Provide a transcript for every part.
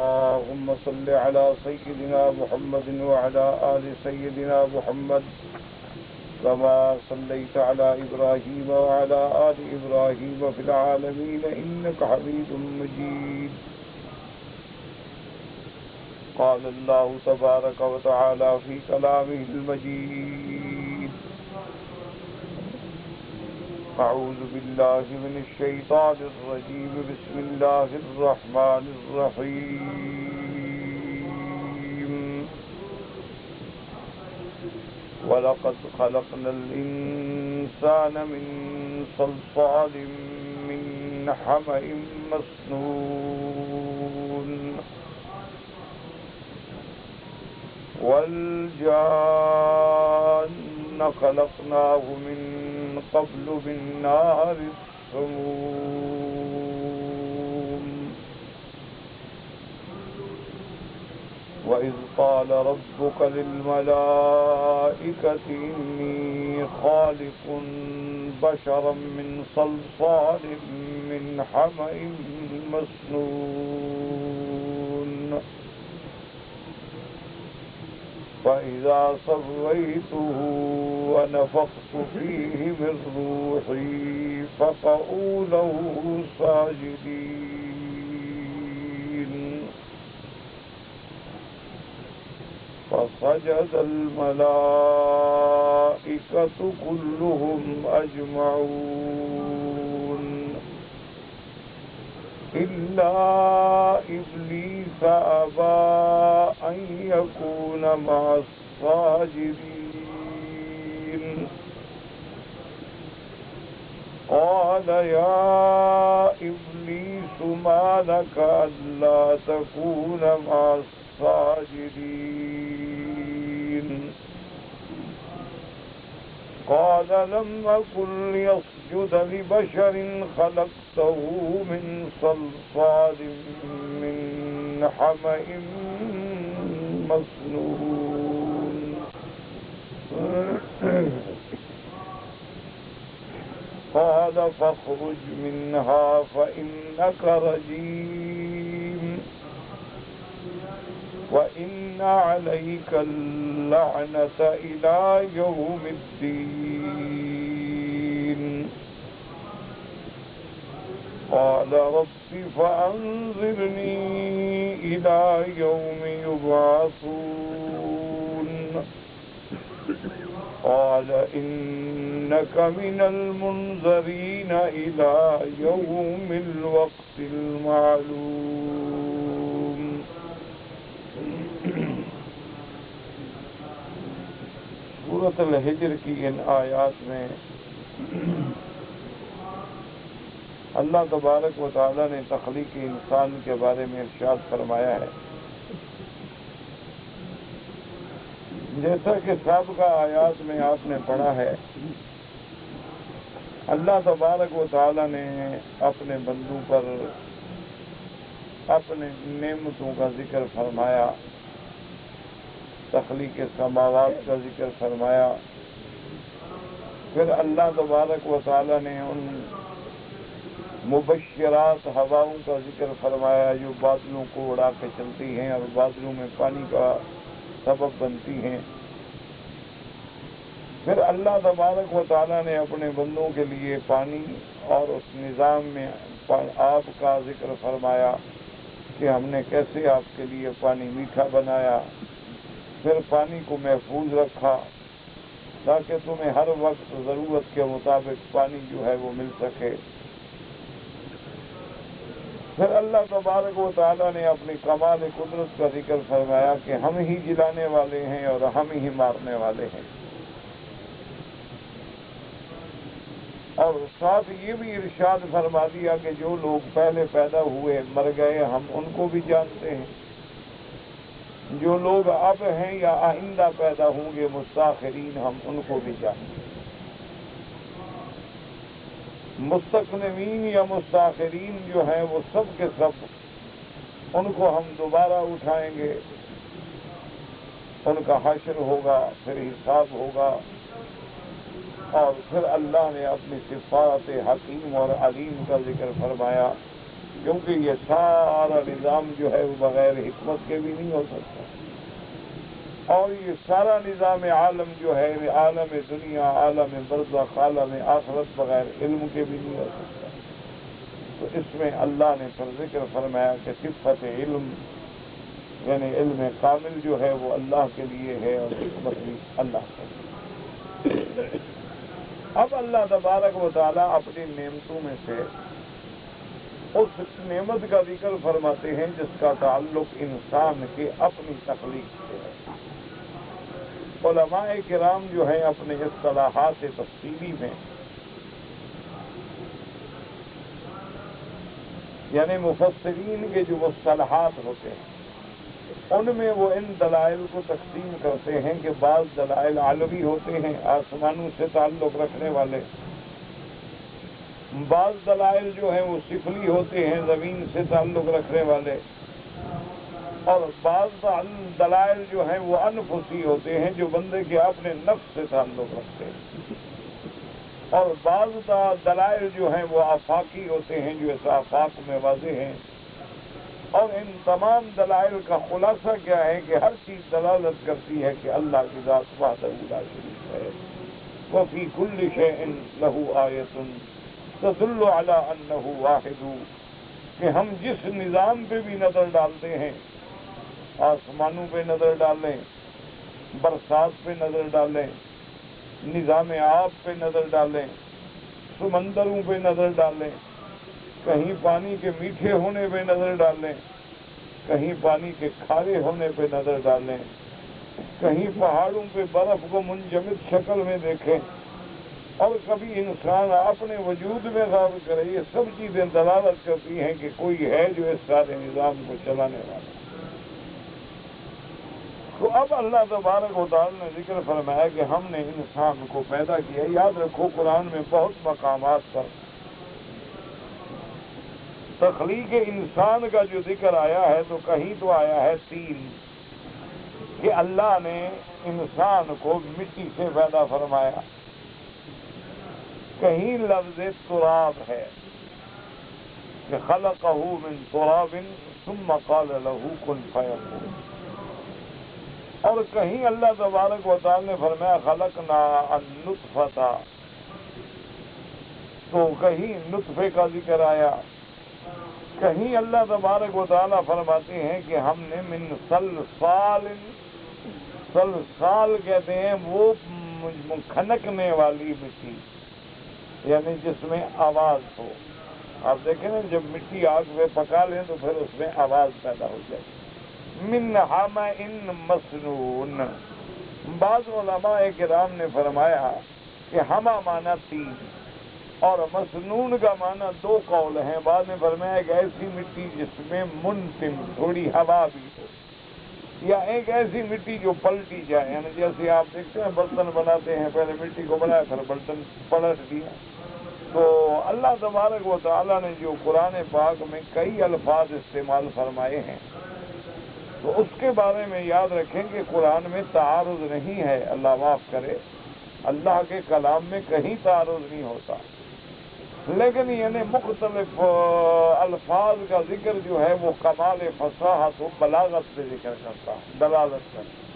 اللهم صل على سيدنا محمد وعلى آل سيدنا محمد كما صليت على إبراهيم وعلى آل إبراهيم في العالمين إنك حميد مجيد. قال الله تبارك وتعالى في كلامه المجيد: أعوذ بالله من الشيطان الرجيم. بسم الله الرحمن الرحيم. ولقد خلقنا الإنسان من صلصال من حمأ مسنون والجان خلقناه من قبل من نار السموم. وإذ قال ربك للملائكة إني خالق بشرا من صلصال من حمأ مسنون فإذا سويته ونفخت فيه من روحي فقعوا له ساجدين. فسجد الملائكة كلهم أجمعون إلا إبليس أبى أن يكون مع الساجدين. قال يا إبليس ما لك ألا تكون مع الساجدين؟ قال لم أكن ليسجد لبشر خلقته من صلصال من حمأ مسنون. قال فاخرج منها فإنك رجيم وإن عليك اللعنة إلى يوم الدين. قال رب فأنظرني إلى يوم يبعثون. قال إنك من المنذرين إلى يوم الوقت المعلوم. سورۃ الحجر کی ان آیات میں اللہ تبارک و تعالی نے تخلیق انسان کے بارے میں ارشاد فرمایا ہے. جیسا کہ سابقہ آیات میں آپ نے پڑھا ہے، اللہ تبارک و تعالی نے اپنے بندوں پر اپنے نعمتوں کا ذکر فرمایا، تخلیق سماوات کا ذکر فرمایا. پھر اللہ تبارک و تعالی نے ان مبشرات ہواؤں کا ذکر فرمایا جو بادلوں کو اڑا کے چلتی ہیں اور بادلوں میں پانی کا سبب بنتی ہیں. پھر اللہ تبارک و تعالی نے اپنے بندوں کے لیے پانی اور اس نظام میں آب کا ذکر فرمایا کہ ہم نے کیسے آپ کے لیے پانی میٹھا بنایا، پھر پانی کو محفوظ رکھا تاکہ تمہیں ہر وقت ضرورت کے مطابق پانی جو ہے وہ مل سکے. پھر اللہ تبارک و تعالیٰ نے اپنی کمال قدرت کا ذکر فرمایا کہ ہم ہی جلانے والے ہیں اور ہم ہی مارنے والے ہیں. اور ساتھ یہ بھی ارشاد فرما دیا کہ جو لوگ پہلے پیدا ہوئے مر گئے ہم ان کو بھی جانتے ہیں، جو لوگ اب ہیں یا آئندہ پیدا ہوں گے مستاخرین ہم ان کو بھی جانتے ہیں. مستقدمین یا مستاخرین جو ہیں وہ سب کے سب ان کو ہم دوبارہ اٹھائیں گے، ان کا حشر ہوگا، پھر حساب ہوگا. اور پھر اللہ نے اپنی صفات حکیم اور علیم کا ذکر فرمایا کیونکہ یہ سارا نظام جو ہے وہ بغیر حکمت کے بھی نہیں ہو سکتا، اور یہ سارا نظام عالم جو ہے عالم دنیا، عالم برزخ، عالم آخرت بغیر علم کے بھی نہیں ہو سکتا۔ تو اس میں اللہ نے پر ذکر فرمایا کہ صفت علم یعنی علم کامل جو ہے وہ اللہ کے لیے ہے اور حکمت بھی اللہ کے لیے۔ اب اللہ تبارک و تعالیٰ اپنی نعمتوں میں سے اس نعمت کا ذکر فرماتے ہیں جس کا تعلق انسان کے اپنی تخلیق سے ہے۔ علماء کرام جو ہیں اپنے اصطلاحات تفصیلی میں یعنی مفسرین کے جو مصطلحات ہوتے ہیں ان میں وہ ان دلائل کو تقسیم کرتے ہیں کہ بعض دلائل عالمی ہوتے ہیں آسمانوں سے تعلق رکھنے والے، بعض دلائل جو ہیں وہ سفلی ہوتے ہیں زمین سے تعلق رکھنے والے، اور بعض دلائل جو ہیں وہ انفسی ہوتے ہیں جو بندے کے اپنے نفس سے تعلق رکھتے ہیں، اور بعض دلائل جو ہیں وہ آفاقی ہوتے ہیں جو اس آفاق میں واضح ہیں۔ اور ان تمام دلائل کا خلاصہ کیا ہے کہ ہر چیز دلالت کرتی ہے کہ اللہ کی ذات وحدہ لا شریک ہے۔ وفی کل شیء لہ آیۃ تدل علی انہ واحد، کہ ہم جس نظام پہ بھی نظر ڈالتے ہیں، آسمانوں پہ نظر ڈالیں، برسات پہ نظر ڈالیں، نظام آب پہ نظر ڈالیں، سمندروں پہ نظر ڈالیں، کہیں پانی کے میٹھے ہونے پہ نظر ڈالیں، کہیں پانی کے کھارے ہونے پہ نظر ڈالیں، کہیں پہاڑوں پہ برف کو منجمد شکل میں دیکھیں، اور کبھی انسان اپنے وجود میں غور کرے، یہ سب چیزیں دلالت کرتی ہیں کہ کوئی ہے جو اس سارے نظام کو چلانے والا ہے۔ تو اب اللہ تبارک و تعالی نے ذکر فرمایا کہ ہم نے انسان کو پیدا کیا۔ یاد رکھو قرآن میں بہت مقامات پر تخلیق انسان کا جو ذکر آیا ہے تو کہیں تو آیا ہے 3 کہ اللہ نے انسان کو مٹی سے پیدا فرمایا، کہیں لفظ تراب ہے کہ خلقہ من تراب ثم قال له کن فیکون، اور کہیں اللہ تبارک و تعالی نے فرمایا خلقنا النطفۃ، تو کہیں نطفے کا ذکر آیا، کہیں اللہ تبارک و تعالیٰ فرماتے ہیں کہ ہم نے من صلصال، صلصال کہتے ہیں وہ کھنکنے والی مٹی، یعنی جس میں آواز ہو۔ آپ دیکھیں نا جب مٹی آگ میں پکا لیں تو پھر اس میں آواز پیدا ہو جائے۔ من حمأ مسنون، بعض علماء کرام نے فرمایا کہ حمأ معنی 3 اور مسنون کا معنی 2 قول ہیں۔ بعد نے فرمایا ایک ایسی مٹی جس میں منتن تھوڑی ہوا بھی ہو، یا ایک ایسی مٹی جو پلٹی جائے، یعنی جیسے آپ دیکھتے ہیں برتن بناتے ہیں، پہلے مٹی کو بنایا پھر برتن پلٹ دیا۔ تو اللہ تبارک و تعالیٰ نے جو قرآن پاک میں کئی الفاظ استعمال فرمائے ہیں تو اس کے بارے میں یاد رکھیں کہ قرآن میں تعارض نہیں ہے، اللہ معاف کرے، اللہ کے کلام میں کہیں تعارض نہیں ہوتا، لیکن یعنی مختلف الفاظ کا ذکر جو ہے وہ کمال فصاحت و بلاغت سے ذکر کرتا ہے، دلالت کرتا ہے۔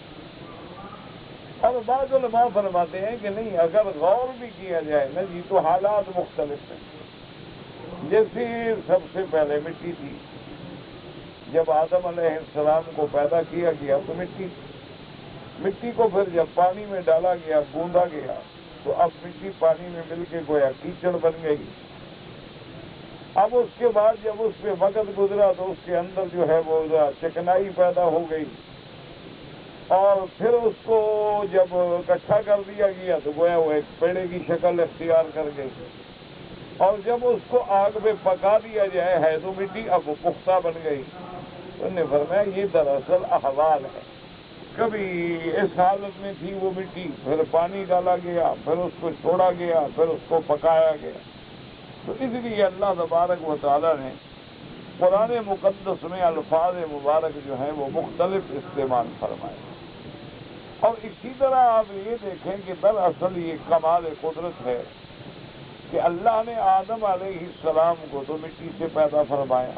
اور بعض علماء فرماتے ہیں کہ نہیں، اگر غور بھی کیا جائے نا جی تو حالات مختلف ہیں۔ جیسے سب سے پہلے مٹی تھی، جب آدم علیہ السلام کو پیدا کیا گیا تو مٹی کو پھر جب پانی میں ڈالا گیا، گوندا گیا، تو اب مٹی پانی میں مل کے گویا کیچڑ بن گئی۔ اب اس کے بعد جب اس پہ وقت گزرا تو اس کے اندر جو ہے وہ چکنائی پیدا ہو گئی، اور پھر اس کو جب اکٹھا کر دیا گیا تو گویا وہ ایک پیڑے کی شکل اختیار کر گئی، اور جب اس کو آگ پہ پکا دیا جائے ہے تو مٹی اب پختہ بن گئی۔ انہوں نے فرمایا یہ دراصل احوال ہے، کبھی اس حالت میں تھی وہ مٹی، پھر پانی ڈالا گیا، پھر اس کو چھوڑا گیا، پھر اس کو پکایا گیا۔ تو اس لیے اللہ تبارک و تعالیٰ نے قرآن مقدس میں الفاظ مبارک جو ہیں وہ مختلف استعمال فرمائے۔ اور اسی طرح آپ یہ دیکھیں کہ دراصل یہ کمال قدرت ہے کہ اللہ نے آدم علیہ السلام کو تو مٹی سے پیدا فرمایا،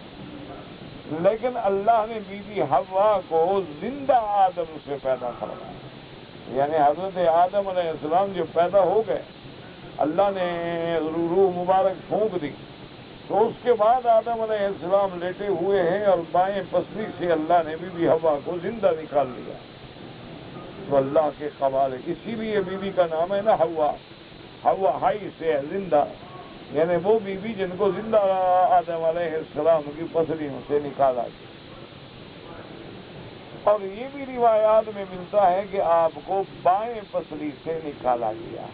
لیکن اللہ نے بی بی حوا کو زندہ آدم سے پیدا فرمایا۔ یعنی حضرت آدم علیہ السلام جو پیدا ہو گئے، اللہ نے روح مبارک پھونک دی، تو اس کے بعد آدم علیہ السلام لیٹے ہوئے ہیں اور بائیں پسلی سے اللہ نے بی بی حوا کو زندہ نکال لیا۔ تو اللہ کے کمال ہے، اسی لیے بی بی کا نام ہے نا حوا۔ حوا ہائی سے ہے زندہ، یعنی وہ بی بی جن کو زندہ آدم علیہ السلام کی پسلیوں سے نکالا گیا۔ اور یہ بھی روایات میں ملتا ہے کہ آپ کو بائیں پسلی سے نکالا گیا۔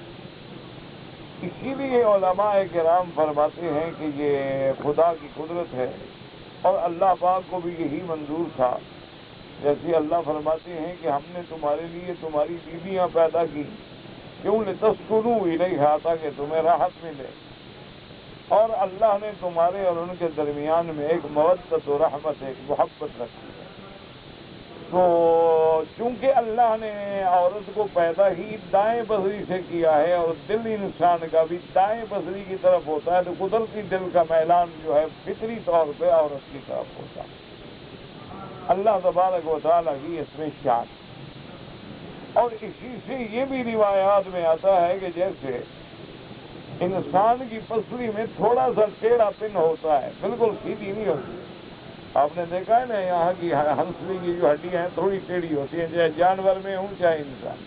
اسی لیے علماء کرام فرماتے ہیں کہ یہ خدا کی قدرت ہے، اور اللہ پاک کو بھی یہی منظور تھا۔ جیسے اللہ فرماتے ہیں کہ ہم نے تمہارے لیے تمہاری بیویاں پیدا کی، کیوں لتسکنوا الیہا، تاکہ تمہیں راحت ملے، اور اللہ نے تمہارے اور ان کے درمیان میں ایک مودت و رحمت، ایک محبت رکھی ہے۔ تو چونکہ اللہ نے عورت کو پیدا ہی دائیں پسلی سے کیا ہے، اور دل انسان کا بھی دائیں پسلی کی طرف ہوتا ہے، تو قدرتی دل کا میلان جو ہے فطری طور پہ عورت کی طرف ہوتا ہے۔ اللہ تبارک و تعالیٰ کی اس میں شان۔ اور اسی سے یہ بھی روایات میں آتا ہے کہ جیسے انسان کی پسلی میں تھوڑا سا ٹیڑھا پن ہوتا ہے، بالکل سیدھی نہیں ہوتی۔ آپ نے دیکھا ہے نا یہاں کی ہنسلی کی جو ہڈیاں ہیں تھوڑی ٹیڑھی ہوتی ہیں، چاہے جانور میں ہوں چاہے انسان۔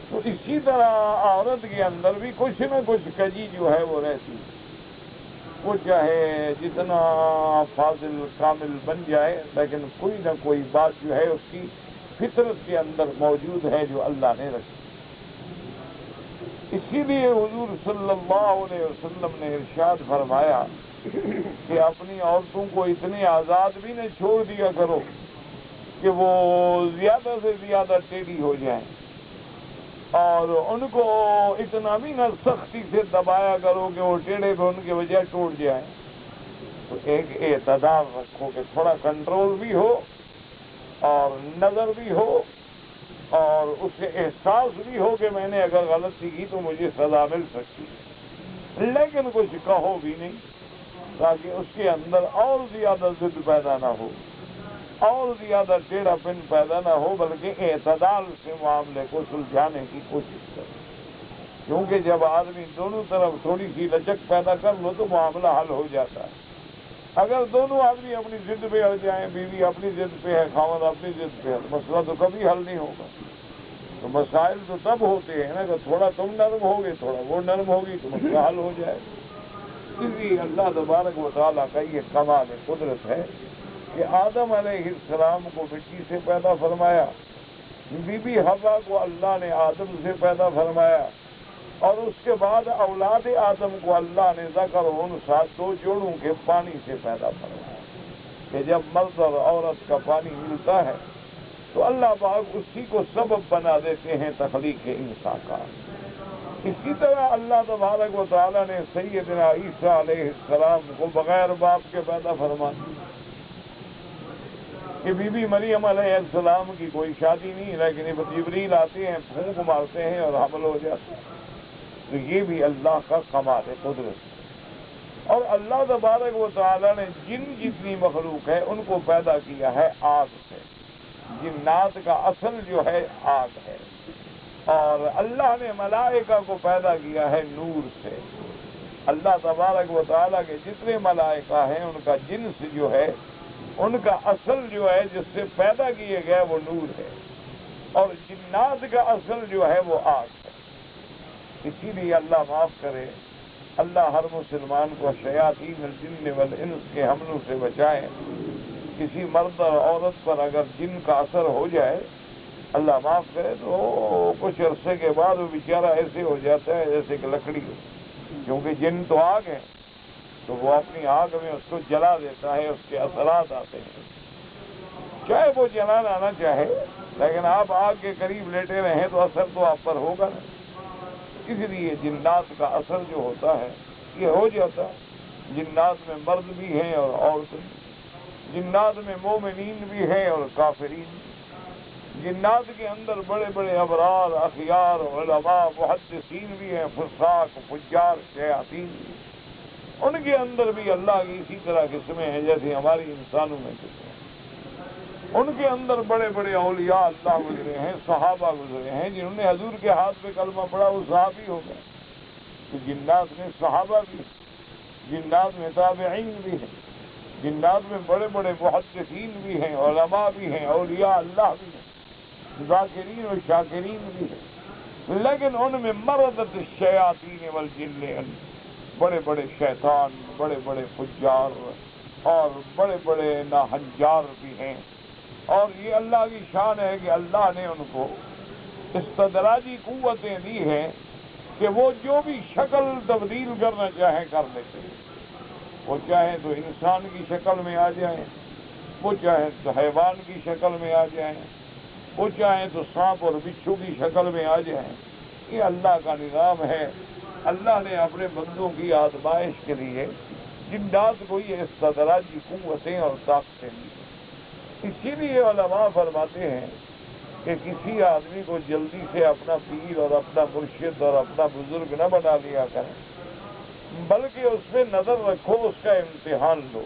تو اسی طرح عورت کے اندر بھی کچھ نہ کچھ کجی جو ہے وہ رہتی ہے، وہ چاہے جتنا فاضل کامل بن جائے، لیکن کوئی نہ کوئی بات جو ہے اس کی فطرت کے اندر موجود ہے جو اللہ نے رکھی۔ اسی لیے حضور صلی اللہ علیہ وسلم نے ارشاد فرمایا کہ اپنی عورتوں کو اتنے آزاد بھی نہ چھوڑ دیا کرو کہ وہ زیادہ سے زیادہ ٹیڑھی ہو جائیں، اور ان کو اتنا بھی نہ سختی سے دبایا کرو کہ وہ ٹیڑھے پہ ان کے بجائے ٹوٹ جائیں۔ تو ایک اعتدال رکھو کہ تھوڑا کنٹرول بھی ہو اور نظر بھی ہو، اور اس سے احساس بھی ہو کہ میں نے اگر غلطی کی تو مجھے سزا مل سکتی ہے، لیکن کچھ کہو بھی نہیں، تاکہ اس کے اندر اور زیادہ ضد پیدا نہ ہو، اور زیادہ ٹیڑھا پن پیدا نہ ہو، بلکہ اعتدال سے معاملے کو سلجھانے کی کوشش کرے۔ کیونکہ جب آدمی دونوں طرف تھوڑی سی لچک پیدا کر لو تو معاملہ حل ہو جاتا ہے۔ اگر دونوں آدمی اپنی ضد پہ اڑ جائیں، بیوی اپنی ضد پہ ہے، خاوند اپنی ضد پہ ہے، مسئلہ تو کبھی حل نہیں ہوگا۔ تو مسائل تو تب ہوتے ہیں نا کہ تھوڑا تم نرم ہوگے، تھوڑا وہ نرم ہوگی، تو مسئلہ حل ہو جائے۔ اس لیے اللہ تبارک و تعالیٰ کا یہ کمال قدرت ہے کہ آدم علیہ السلام کو مٹی سے پیدا فرمایا، بی بی حوا کو اللہ نے آدم سے پیدا فرمایا، اور اس کے بعد اولاد آدم کو اللہ نے ذکر و انثی دو جوڑوں کے پانی سے پیدا فرمایا، کہ جب مرد اور عورت کا پانی ملتا ہے تو اللہ پاک اسی کو سبب بنا دیتے ہیں تخلیق انسان کا۔ اسی طرح اللہ تبارک و تعالیٰ نے سیدنا عیسیٰ علیہ السلام کو بغیر باپ کے پیدا فرمایا، کہ بی بی مریم علیہ السلام کی کوئی شادی نہیں، لیکن جبریل آتے ہیں، پھونک مارتے ہیں اور حمل ہو جاتے ہیں۔ تو یہ بھی اللہ کا کمال قدرت ہے۔ اور اللہ تبارک و تعالیٰ نے جن جتنی مخلوق ہے ان کو پیدا کیا ہے آگ سے۔ جنات کا اصل جو ہے آگ ہے، اور اللہ نے ملائکہ کو پیدا کیا ہے نور سے۔ اللہ تبارک و تعالیٰ کے جتنے ملائکہ ہیں ان کا جنس جو ہے، ان کا اصل جو ہے جس سے پیدا کیے گئے وہ نور ہے، اور جنات کا اصل جو ہے وہ آگ ہے۔ اسی لیے اللہ معاف کرے، اللہ ہر مسلمان کو شیاطین الجن والانس کے حملوں سے بچائے۔ کسی مرد اور عورت پر اگر جن کا اثر ہو جائے، اللہ معاف کرے، تو کچھ عرصے کے بعد وہ بیچارہ ایسے ہو جاتا ہے جیسے کہ لکڑی ہو، کیونکہ جن تو آگ ہے، تو وہ اپنی آگ میں اس کو جلا دیتا ہے، اس کے اثرات آتے ہیں، چاہے وہ جلانا نہ چاہے، لیکن آپ آگ کے قریب لیٹے رہیں تو اثر تو آپ پر ہوگا نا۔ اس لیے جنات کا اثر جو ہوتا ہے یہ ہو جاتا ہے۔ جنات میں مرد بھی ہیں اور عورتیں، جنات میں مومنین بھی ہیں اور کافرین بھی۔ جنات کے اندر بڑے بڑے ابرار، اخیار، علماء، محدثین بھی ہیں، فساق، فجار، شیاطین بھی، ان کے اندر بھی اللہ کی اسی طرح قسمیں ہیں جیسے ہماری انسانوں میں قسمیں ہیں۔ ان کے اندر بڑے بڑے اولیاء اللہ گزرے ہیں، صحابہ گزرے ہیں، جنہوں نے حضور کے ہاتھ پہ کلمہ پڑھا وہ صحابی ہو گئے۔ تو جنات میں صحابہ بھی ہیں، جنات میں تابعین بھی ہیں، جنات میں بڑے بڑے محدثین بھی ہیں، علماء بھی ہیں، اولیاء اللہ بھی ہیں، ذاکرین و شاکرین بھی ہیں، لیکن ان میں مردت الشیاطین والجن، بڑے بڑے شیطان، بڑے بڑے فجار اور بڑے بڑے ناہنجار بھی ہیں۔ اور یہ اللہ کی شان ہے کہ اللہ نے ان کو استدراجی قوتیں دی ہیں کہ وہ جو بھی شکل تبدیل کرنا چاہیں کر لیتے ہیں۔ وہ چاہیں تو انسان کی شکل میں آ جائیں، وہ چاہیں تو حیوان کی شکل میں آ جائیں، وہ چاہیں تو سانپ اور بچھو کی شکل میں آ جائیں۔ یہ اللہ کا نظام ہے۔ اللہ نے اپنے بندوں کی آزمائش کے لیے جنات کو یہ استدراجی قوتیں اور طاقتیں دی۔ اسی لیے علماء فرماتے ہیں کہ کسی آدمی کو جلدی سے اپنا پیر اور اپنا مرشد اور اپنا بزرگ نہ بنا لیا کریں، بلکہ اس پہ نظر رکھو، اس کا امتحان لو۔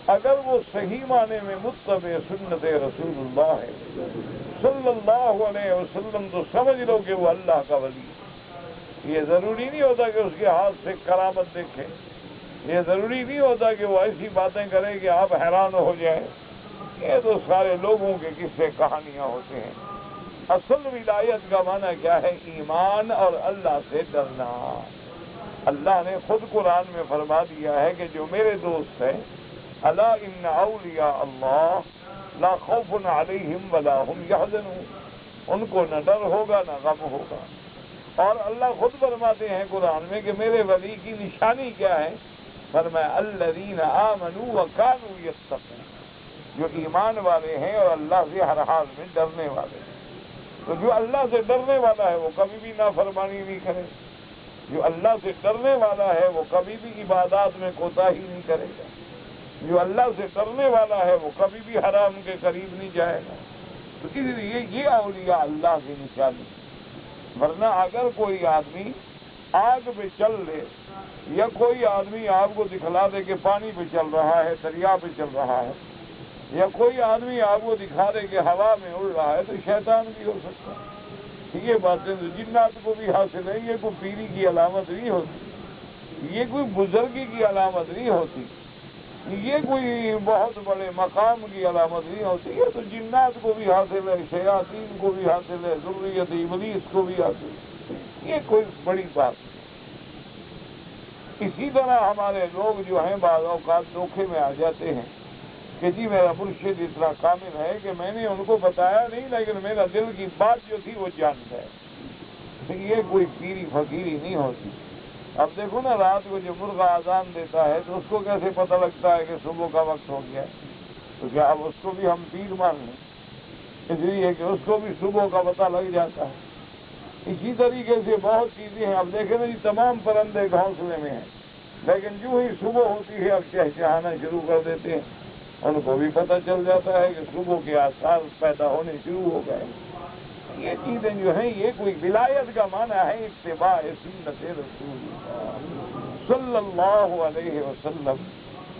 اگر وہ صحیح معنی میں متبع سنت رسول اللہ ہے صلی اللہ علیہ وسلم تو سمجھ لو کہ وہ اللہ کا ولی ہے۔ یہ ضروری نہیں ہوتا کہ اس کے ہاتھ سے کرامت دیکھیں، یہ ضروری نہیں ہوتا کہ وہ ایسی باتیں کرے کہ آپ حیران ہو جائیں۔ یہ تو سارے لوگوں کے قصے کہانیاں ہوتے ہیں۔ اصل ولایت کا معنی کیا ہے؟ ایمان اور اللہ سے ڈرنا۔ اللہ نے خود قرآن میں فرما دیا ہے کہ جو میرے دوست ہیں، الا ان اولیاء اللہ لا خوف علیہم ولا هم یحزنون، ان کو نہ ڈر ہوگا نہ غم ہوگا۔ اور اللہ خود فرماتے ہیں قرآن میں کہ میرے ولی کی نشانی کیا ہے؟ فرمایا الذین آمنوا وکانوا یتقون، جو ایمان والے ہیں اور اللہ سے ہر حال میں ڈرنے والے ہیں۔ تو جو اللہ سے ڈرنے والا ہے وہ کبھی بھی نافرمانی نہیں کرے، جو اللہ سے ڈرنے والا ہے وہ کبھی بھی عبادات میں کوتاہی نہیں کرے گا، جو اللہ سے ڈرنے والا ہے وہ کبھی بھی حرام کے قریب نہیں جائے گا۔ تو اس لیے یہ اولیاء اللہ کی نشانی ہے۔ ورنہ اگر کوئی آدمی آگ پہ چل لے یا کوئی آدمی آپ کو دکھلا دے کہ پانی پہ چل رہا ہے، دریا پہ چل رہا ہے، یا کوئی آدمی آپ کو دکھا دے کہ ہوا میں اڑ رہا ہے، تو شیطان بھی ہو سکتا ہے۔ یہ باتیں تو جنات کو بھی حاصل ہے۔ یہ کوئی پیری کی علامت نہیں ہوتی، یہ کوئی بزرگی کی علامت نہیں ہوتی، یہ کوئی بہت بڑے مقام کی علامت نہیں ہوتی۔ یہ تو جنات کو بھی حاصل ہے، شیاطین کو بھی حاصل ہے، ذریت ابلیس کو بھی حاصل ہے۔ یہ کوئی بڑی بات نہیں۔ اسی طرح ہمارے لوگ جو ہیں بعض اوقات دھوکے میں آ جاتے ہیں کہ جی میرا مرشد اتنا کامل ہے کہ میں نے ان کو بتایا نہیں لیکن میرا دل کی بات جو تھی وہ جانتا ہے۔ یہ کوئی پیری فقیری نہیں ہوتی۔ اب دیکھو نا، رات کو جو مرغا اذان دیتا ہے تو اس کو کیسے پتہ لگتا ہے کہ صبح کا وقت ہو گیا ہے؟ تو کیا اب اس کو بھی ہم پیر مان لیں؟ اس لیے کہ اس کو بھی صبح کا پتہ لگ جاتا ہے۔ اسی طریقے سے بہت چیزیں ہیں۔ اب دیکھیں نا جی، تمام پرندے گھونسلے میں ہیں، لیکن جو ہی صبح ہوتی ہے اب چہچہانا شروع کر دیتے ہیں۔ ان کو بھی پتہ چل جاتا ہے کہ صبح کے آثار پیدا ہونے شروع ہو گئے۔ یہ چیزیں جو ہیں یہ کوئی ولایت کا معنی ہے اتباع سنت رسول صلی اللہ علیہ وسلم،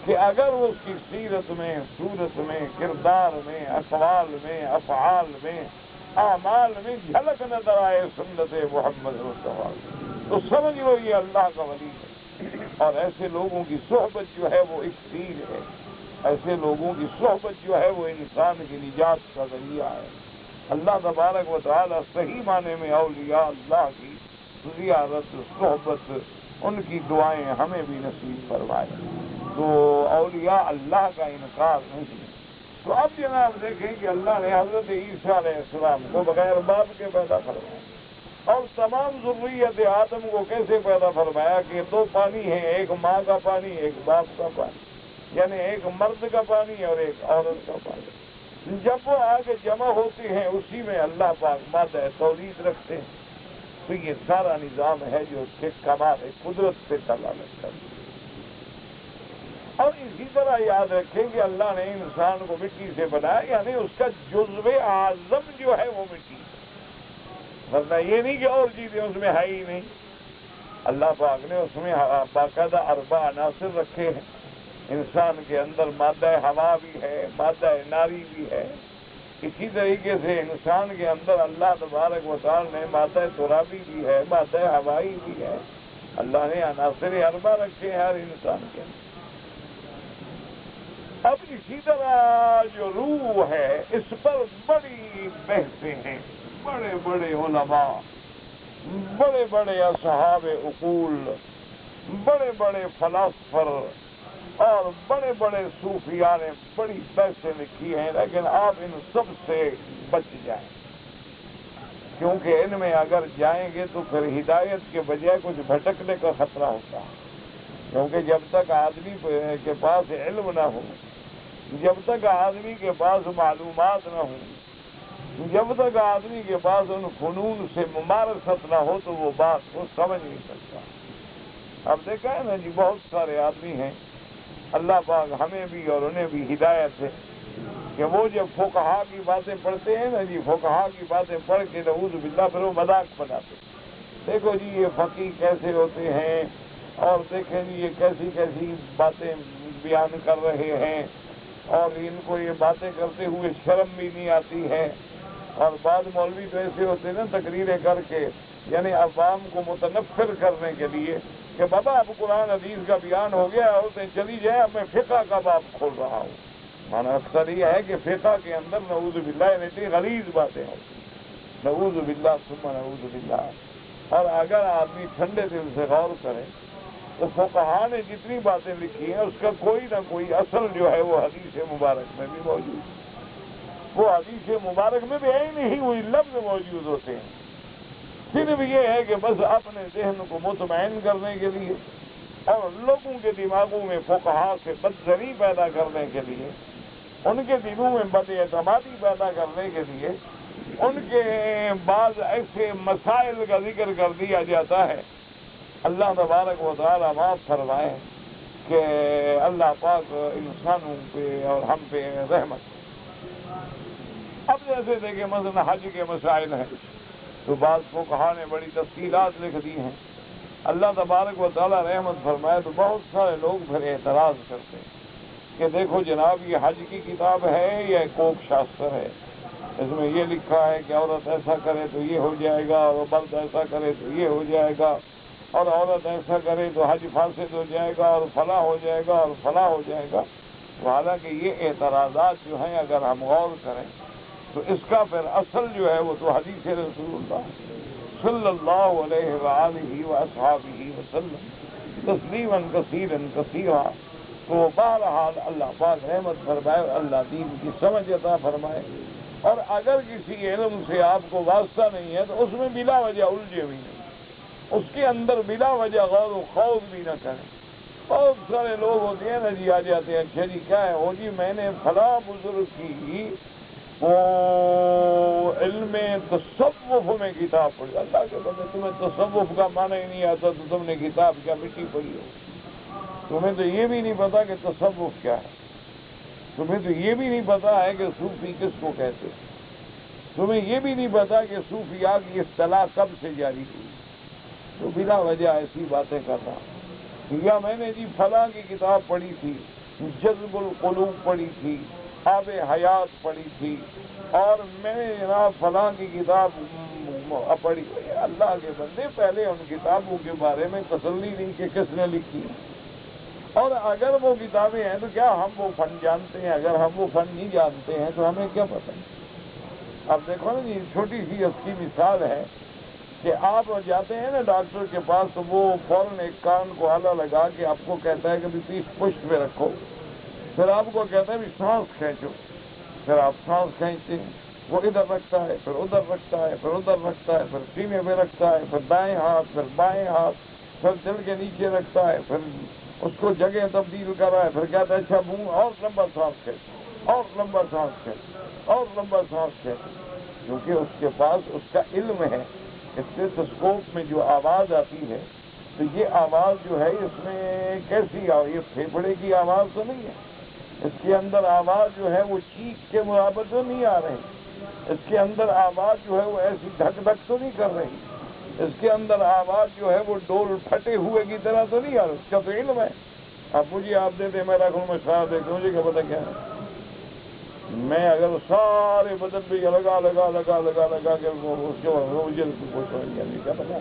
کہ اگر اس کی سیرت میں، صورت میں، کردار میں، اقوال میں، افعال میں، اعمال میں جھلک نظر آئے سنت محمد مصطفیٰ تو سمجھ لو یہ اللہ کا ولی ہے۔ اور ایسے لوگوں کی صحبت جو ہے وہ اکسیر ہے، ایسے لوگوں کی صحبت جو ہے وہ انسان کی نجات کا ذریعہ ہے۔ اللہ تبارک و تعالی صحیح معنی میں اولیاء اللہ کی زیارت، صحبت، ان کی دعائیں ہمیں بھی نصیب فرمائے۔ تو اولیاء اللہ کا انکار نہیں۔ تو اب جناب دیکھیں کہ اللہ نے حضرت عیسیٰ علیہ السلام کو بغیر باپ کے پیدا فرمایا، اور تمام ذریت آدم کو کیسے پیدا فرمایا کہ دو پانی ہیں، ایک ماں کا پانی، ایک باپ کا پانی، یعنی ایک مرد کا پانی اور ایک عورت کا پانی۔ جب وہ آگے جمع ہوتے ہیں اسی میں اللہ پاک مادہ تولید رکھتے ہیں۔ تو یہ سارا نظام ہے جو اس کے کمال قدرت سے دلالت کرتا ہے۔ اور اسی طرح یاد رکھیں کہ اللہ نے انسان کو مٹی سے بنایا، یعنی اس کا جزو اعظم جو ہے وہ مٹی ہے، ورنہ یہ نہیں کہ اور چیزیں اس میں ہے ہی نہیں۔ اللہ پاک نے اس میں باقاعدہ 4 عناصر رکھے ہیں۔ انسان کے اندر مادہ ہوا بھی ہے، مادہ ناری بھی ہے۔ اسی طریقے سے انسان کے اندر اللہ تبارک و تعالی نے مادہ ترابی بھی ہے، مادہ ہوائی بھی ہے۔ اللہ نے عناصر 4 رکھے ہیں ہر انسان کے اندر۔ اب اسی طرح جو روح ہے اس پر بڑی بحثیں ہیں، بڑے بڑے علماء، بڑے بڑے اصحاب عقول، بڑے بڑے فلاسفر اور بڑے بڑے صوفیاء نے بڑی بحثیں لکھی ہیں، لیکن آپ ان سب سے بچ جائیں، کیونکہ ان میں اگر جائیں گے تو پھر ہدایت کے بجائے کچھ بھٹکنے کا خطرہ ہوتا ہے۔ کیونکہ جب تک آدمی کے پاس علم نہ ہو، جب تک آدمی کے پاس معلومات نہ ہوں، جب تک آدمی کے پاس ان فنون سے ممارست نہ ہو تو وہ بات کو سمجھ نہیں سکتا۔ اب دیکھا ہے نا جی، بہت سارے آدمی ہیں، اللہ پاک ہمیں بھی اور انہیں بھی ہدایت ہے کہ وہ جب فقہا کی باتیں پڑھتے ہیں نا جی، فقہا کی باتیں پڑھ کے نعوذ باللہ پھر وہ مذاق بناتے ہیں۔ دیکھو جی یہ فقی کیسے ہوتے ہیں، اور دیکھیں جی یہ کیسی کیسی باتیں بیان کر رہے ہیں، اور ان کو یہ باتیں کرتے ہوئے شرم بھی نہیں آتی ہے۔ اور بعض مولوی تو ایسے ہوتے ہیں نا تقریریں کر کے، یعنی عوام کو متنفر کرنے کے لیے کہ بابا اب قرآن حدیث کا بیان ہو گیا، اسے چلی جائے، اب میں فقہ کا باب کھول رہا ہوں۔ مانا اکثر یہ ہے کہ فقہ کے اندر نعوذ باللہ اتنی غلیظ باتیں ہوتی، نعوذ باللہ ثم نعوذ باللہ۔ اور اگر آدمی ٹھنڈے دل سے غور کرے تو فقہا نے جتنی باتیں لکھی ہیں اس کا کوئی نہ کوئی اصل جو ہے وہ حدیث مبارک میں بھی موجود ہے۔ وہ حدیث مبارک میں بھی نہیں وہی لفظ موجود ہوتے ہیں، صرف یہ ہے کہ بس اپنے ذہن کو مطمئن کرنے کے لیے اور لوگوں کے دماغوں میں فقہا سے بدظنی پیدا کرنے کے لیے، ان کے دلوں میں بد اعتمادی پیدا کرنے کے لیے ان کے بعض ایسے مسائل کا ذکر کر دیا جاتا ہے۔ اللہ تبارک و تعالی معاف فرمائے کہ اللہ پاک انسانوں پہ اور ہم پہ رحمت۔ اب جیسے دیکھیں مثلا حج کے مسائل ہیں تو بعض فقہا نے بڑی تفصیلات لکھ دی ہیں۔ اللہ تبارک و تعالی رحمت فرمائے تو بہت سارے لوگ پھر اعتراض کرتے ہیں کہ دیکھو جناب یہ حج کی کتاب ہے یا کوک شاستر ہے، اس میں یہ لکھا ہے کہ عورت ایسا کرے تو یہ ہو جائے گا، اور مرد ایسا کرے تو یہ ہو جائے گا، اور عورت ایسا کرے تو حج فاسد ہو جائے گا، اور فلاں ہو جائے گا، اور فلاں ہو جائے گا۔ حالانکہ یہ اعتراضات جو ہیں اگر ہم غور کریں تو اس کا پھر اصل جو ہے وہ تو حدیث رسول اللہ صلی اللہ علیہ وآلہ وأصحابہ وسلم تسلیما کثیرا کثیرا۔ تو بہرحال اللہ پاک رحمت فرمائے، اللہ دین کی سمجھ عطا فرمائے۔ اور اگر کسی علم سے آپ کو واسطہ نہیں ہے تو اس میں بلا وجہ الجھے بھی نہیں، اس کے اندر بلا وجہ غور و خوض بھی نہ کریں۔ بہت سارے لوگ ہوتے ہیں نا جی، آ جاتے ہیں اچھا جی کیا ہے وہ جی میں نے فلاں بزرگ کی وہ علم تصوف میں کتاب پڑھی۔ اللہ کے بندے تمہیں تصوف کا معنی ہی نہیں آتا تو تم نے کتاب کیا مٹی پڑھی ہو؟ تمہیں تو یہ بھی نہیں پتا کہ تصوف کیا ہے، تمہیں تو یہ بھی نہیں پتا ہے کہ صوفی کس کو کہتے ہیں، تمہیں یہ بھی نہیں پتا کہ صوفیاء کی اصطلاح کب سے جاری ہوئی، تو بلا وجہ ایسی باتیں کر رہا ہوں۔ یا میں نے جی فلاں کی کتاب پڑھی تھی، جذب القلوب پڑھی تھی، آب حیات پڑھی تھی، اور میں نے جناب فلاں کی کتاب پڑھی۔ اللہ کے بندے پہلے ان کتابوں کے بارے میں تسلی نہیں کہ کس نے لکھی، اور اگر وہ کتابیں ہیں تو کیا ہم وہ فن جانتے ہیں؟ اگر ہم وہ فن نہیں جانتے ہیں تو ہمیں کیا پتہ؟ اب دیکھو نا جی، چھوٹی سی اس کی مثال ہے کہ آپ جاتے ہیں نا ڈاکٹر کے پاس تو وہ فوراً ایک کان کو آلہ لگا کے آپ کو کہتا ہے کہ بھی پیٹھ پشت پہ رکھو، پھر آپ کو کہتا ہے بھی سانس کھینچو، پھر آپ سانس کھینچتے ہیں، وہ ادھر رکھتا ہے پھر ادھر رکھتا ہے پھر ادھر رکھتا ہے پھر سینے پہ رکھتا ہے پھر دائیں ہاتھ پھر بائیں ہاتھ پھر دل کے نیچے رکھتا ہے، پھر اس کو جگہ تبدیل کر رہا ہے، پھر کہتا ہے اچھا منہ اور لمبا سانس کھینچ، اور لمبا سانس کھینچ، اور لمبا سانس کھینچ، کیونکہ اس کے پاس اس کا علم ہے۔ اسٹیتھوسکوپ میں جو آواز آتی ہے تو یہ آواز جو ہے اس میں کیسی یہ پھیپھڑے کی آواز تو نہیں ہے، اس کے اندر آواز جو ہے وہ چیخ کے برابر تو نہیں آ رہی، اس کے اندر آواز جو ہے وہ ایسی دھک دھک تو نہیں کر رہی، اس کے اندر آواز جو ہے وہ ڈول پھٹے ہوئے کی طرح تو نہیں آ رہی، اس کا تو علم ہے۔ اب مجھے آپ دے دیں، میں رکھوں، میں سارا دیکھوں، مجھے کیا پتا کیا ہے؟ میں اگر سارے بدن پہ لگا لگا لگا لگا لگا کے اس کے مجھے نہیں کیا پتا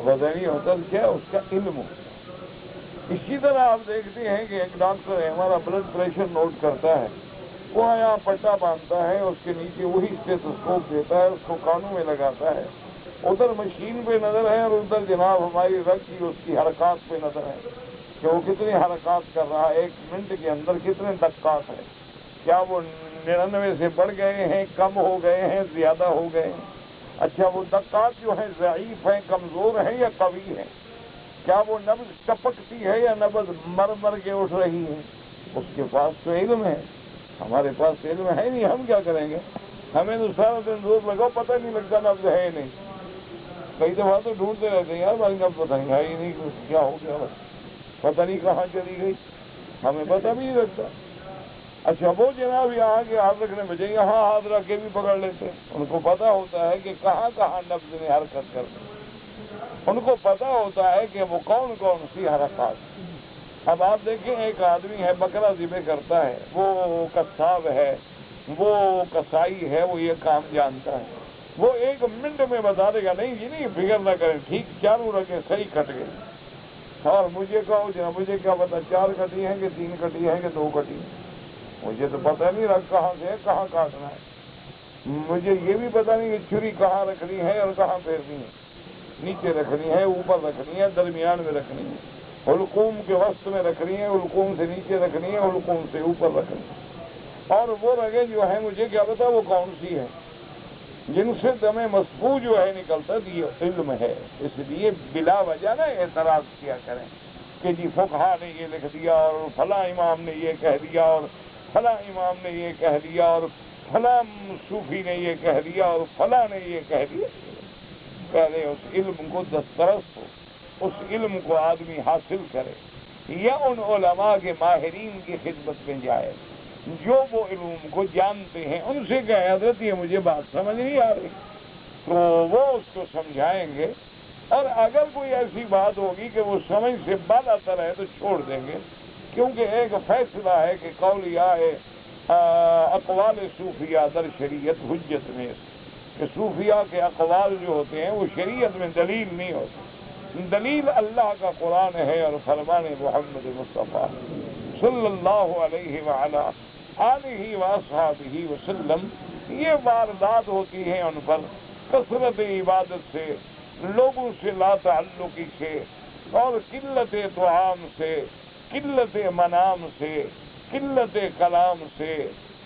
وجہ نہیں ہوتا کیا اس کا علم ہو۔ اسی طرح آپ دیکھتے ہیں کہ ایک ڈاکٹر ہے ہمارا بلڈ پریشر نوٹ کرتا ہے، وہ یہاں پٹا باندھتا ہے، اس کے نیچے وہی اسٹیتھوسکوپ دیتا ہے، اس کو کانوں میں لگاتا ہے، ادھر مشین پہ نظر ہے اور ادھر جناب ہماری رگ کی اس کی حرکات پہ نظر ہے کہ وہ کتنی حرکات کر رہا ہے، 1 منٹ کے اندر کتنے دقات ہیں، کیا وہ 99 سے بڑھ گئے ہیں، کم ہو گئے ہیں، زیادہ ہو گئے ہیں؟ اچھا وہ دقات جو ہیں ضعیف ہیں، کمزور ہیں یا قوی ہیں؟ کیا وہ نبض ٹپکتی ہے یا نبض مر مر کے اٹھ رہی ہے؟ اس کے پاس تو علم ہے، ہمارے پاس علم ہے نہیں، ہم کیا کریں گے؟ ہمیں تو سارا دن زور لگاؤ، پتہ نہیں لگتا نبض ہے ہی نہیں، کئی دفعہ تو ڈھونڈتے رہتے ہیں یار بھائی نبض پتہ نہیں ہے ہی نہیں، کیا ہو گیا پتہ نہیں کہاں چلی گئی، ہمیں پتہ بھی نہیں لگتا۔ اچھا وہ جناب یہاں کے ہاتھ رکھنے بجے یہاں ہاتھ رکھ کے بھی پکڑ لیتے ہیں، ان کو پتا ہوتا ہے کہ کہاں کہاں نبض نے حرکت کرنی، ان کو پتا ہوتا ہے کہ وہ کون کون سی حرکات۔ اب آپ دیکھیں ایک آدمی ہے بکرا ذبح کرتا ہے، وہ قصاب ہے، وہ کسائی ہے، وہ یہ کام جانتا ہے، وہ 1 منٹ میں بتا دے گا نہیں جی نہیں فکر نہ کریں، ٹھیک چاروں رکھیں صحیح کٹ گئے، اور مجھے کہو جناب مجھے کیا پتا 4 کٹی ہیں کہ 3 کٹی ہیں کہ 2 کٹی ہیں، مجھے تو پتہ نہیں رکھ کہاں سے ہے، کہاں کاٹنا ہے، مجھے یہ بھی پتہ نہیں کہ چھری کہاں رکھنی ہے اور کہاں پھیرنی ہے، نیچے رکھنی ہے، اوپر رکھنی ہے، درمیان میں رکھنی ہے، حلقوم کے وسط میں رکھنی ہے، حلقوم سے نیچے رکھنی ہے، حلقوم سے اوپر رکھنی ہے، اور وہ رگیں جو ہیں مجھے کیا پتا وہ کون سی ہے، جن سے دم مسفوح جو ہے نکلتا یہ علم ہے۔ اس لیے بلا وجہ نہ اعتراض کیا کریں کہ جی فقہا نے یہ لکھ دیا اور فلاں امام نے یہ کہہ دیا اور فلاں امام نے یہ کہہ دیا اور فلاں صوفی نے یہ کہہ دیا اور فلاں نے یہ کہہ دیا۔ پہلے اس علم کو دسترس ہو، اس علم کو آدمی حاصل کرے یا ان علماء کے ماہرین کی خدمت میں جائے جو وہ علوم کو جانتے ہیں، ان سے کہے حضرت یہ مجھے بات سمجھ نہیں آ رہی، تو وہ اس کو سمجھائیں گے، اور اگر کوئی ایسی بات ہوگی کہ وہ سمجھ سے بالاتر ہے تو چھوڑ دیں گے، کیونکہ ایک فیصلہ ہے کہ قولیہ اقوال صوفیہ در شریعت حجت میں، کہ صوفیہ کے اقوال جو ہوتے ہیں وہ شریعت میں دلیل نہیں ہوتے، دلیل اللہ کا قرآن ہے اور فرمان محمد مصطفیٰ صلی اللہ علیہ وعلی آلہ واصحابہ وسلم۔ یہ واردات ہوتی ہیں ان پر کثرت عبادت سے، لوگوں سے لا تعلقی سے، اور قلت طعام سے، قلت منام سے، قلت کلام سے،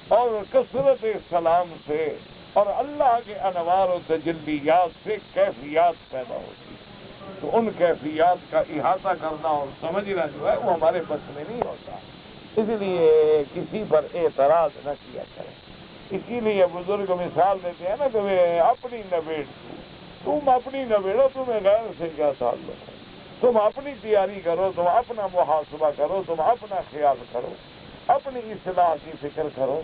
اور کثرت سلام سے، اور اللہ کے انوار و تجلیات سے کیفیات پیدا ہوتی ہیں، تو ان کیفیات کا احاطہ کرنا اور سمجھنا جو ہے وہ ہمارے بس میں نہیں ہوتا، اس لیے کسی پر اعتراض نہ کیا کریں۔ اسی لیے بزرگ مثال دیتے ہیں نا کہ اپنی نبیڑ، تم اپنی نبیڑو، تمہیں غیر سے کیا تعلق ہے، تم اپنی تیاری کرو، تم اپنا محاسبہ کرو، تم اپنا خیال کرو، اپنی اصلاح کی فکر کرو۔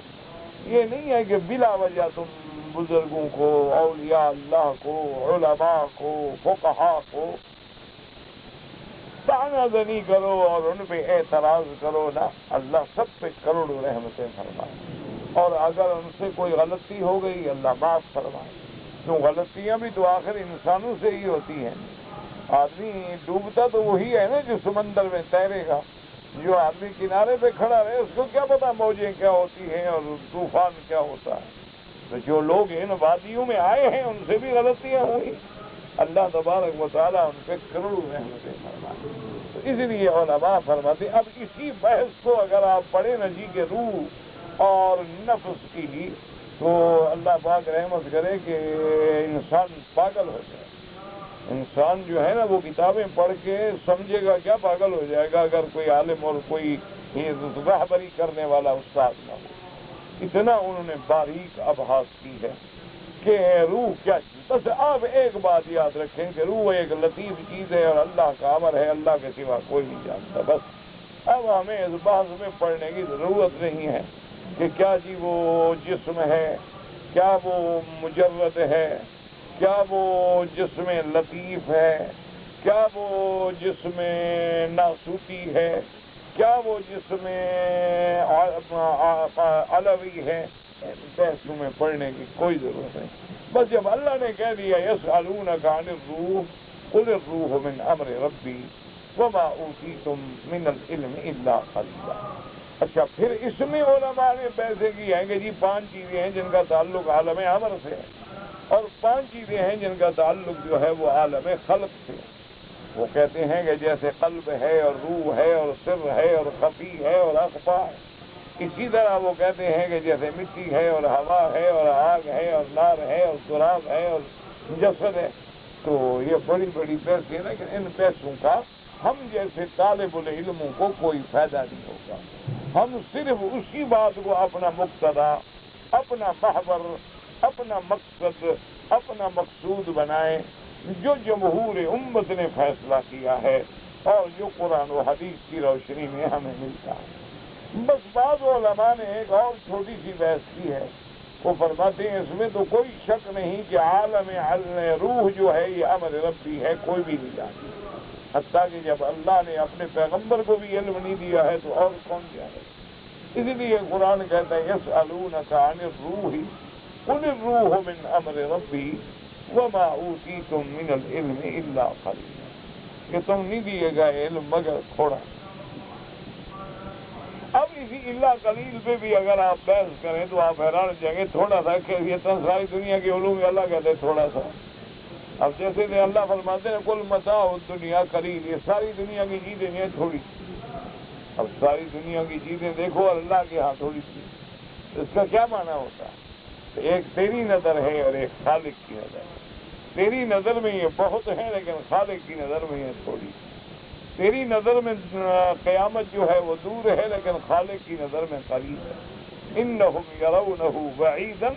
یہ نہیں ہے کہ بلا وجہ تم بزرگوں کو، اولیاء اللہ کو، علماء کو، فقہاء کو طعنہ زنی کرو اور ان پہ اعتراض کرو، نہ، اللہ سب پہ کروڑوں رحمتیں فرمائے، اور اگر ان سے کوئی غلطی ہو گئی اللہ معاف فرمائے، کیوں غلطیاں بھی تو آخر انسانوں سے ہی ہوتی ہیں، آدمی ڈوبتا تو وہی ہے نا جو سمندر میں تیرے گا، جو آدمی کنارے پہ کھڑا رہے اس کو کیا پتا موجیں کیا ہوتی ہیں اور طوفان کیا ہوتا ہے، تو جو لوگ ان وادیوں میں آئے ہیں ان سے بھی غلطیاں ہوئی، اللہ تبارک و تعالیٰ ان پہ کروڑوں رحمتیں فرمائے۔ تو اس لیے علماء فرماتے اب اسی بحث کو اگر آپ پڑھیں نا جی کہ روح اور نفس کی، تو اللہ پاک رحمت کرے کہ انسان پاگل ہو جائے، انسان جو ہے نا وہ کتابیں پڑھ کے سمجھے گا کیا، پاگل ہو جائے گا اگر کوئی عالم اور کوئی رہبری کرنے والا استاد نہ ہو۔ اتنا انہوں نے باریک ابحاث کی ہے کہ روح کیا چیز. بس آپ ایک بات یاد رکھیں کہ روح ایک لطیف چیز ہے اور اللہ کا امر ہے, اللہ کے سوا کوئی نہیں جانتا. بس اب ہمیں اس بات میں پڑھنے کی ضرورت نہیں ہے کہ کیا جی وہ جسم ہے, کیا وہ مجرد ہے, کیا وہ جسم لطیف ہے, کیا وہ جسم ناسوتی ہے, کیا وہ جسم علوی ہے. بحثوں میں پڑھنے کی کوئی ضرورت نہیں. بس جب اللہ نے کہہ دیا یسألونک عن الروح قل الروح من امر ربی وما اوتیتم من العلم الا قلیلا. اچھا, پھر اس میں علماء نے پیسے کی ہیں کہ جی 5 چیزیں ہیں جن کا تعلق عالم امر سے ہے, اور 5 چیزیں ہیں جن کا تعلق جو ہے وہ عالم خلق سے. وہ کہتے ہیں کہ جیسے قلب ہے اور روح ہے اور سر ہے اور خفی ہے اور اخفا ہے, اسی طرح وہ کہتے ہیں کہ جیسے مٹی ہے اور ہوا ہے اور آگ ہے اور نار ہے اور سراب ہے اور جسد ہے. تو یہ بڑی بڑی پیسے ہیں, لیکن ان پیسوں کا ہم جیسے طالب العلموں کو کوئی فائدہ نہیں ہوگا. ہم صرف اسی بات کو اپنا مقتدا, اپنا محور, اپنا مقصد, اپنا مقصود بنائیں جو جمہور امت نے فیصلہ کیا ہے اور جو قرآن و حدیث کی روشنی میں ہمیں ملتا ہے. بس بعض علماء نے ایک اور چھوٹی سی بحث کی ہے. وہ فرماتے ہیں اس میں تو کوئی شک نہیں کہ عالم روح جو ہے یہ امر ربی ہے, کوئی بھی نہیں جانتا. حتیٰ کہ جب اللہ نے اپنے پیغمبر کو بھی علم نہیں دیا ہے تو اور کون جانے. اسی لیے قرآن کہتا ہے یسألونک عن الروح قل الروح من امر ربی وما اوتیتم من العلم الا قلیلا, کہ تم نہیں دیے گا علم مگر تھوڑا. اب اسی اللہ قلیل پہ بھی اگر آپ بحث کریں تو آپ حیران جائیں گے. تھوڑا سا کہ یہ تو ساری دنیا کے علوم اللہ کہتے ہیں تھوڑا سا. اب جیسے کہ اللہ فرماتے ہیں کل متاع الدنیا قلیل, یہ ساری دنیا کی چیزیں ہیں تھوڑی. اب ساری دنیا کی چیزیں دیکھو اللہ کے ہاں تھوڑی سی, اس کا کیا معنی ہوتا ہے؟ ایک تیری نظر ہے اور ایک خالق کی نظر ہے. تیری نظر میں یہ بہت ہے لیکن خالق کی نظر میں یہ تھوڑی. تیری نظر میں قیامت جو ہے وہ دور ہے لیکن خالق کی نظر میں قریب ہے. انہم یرونہ بعیدا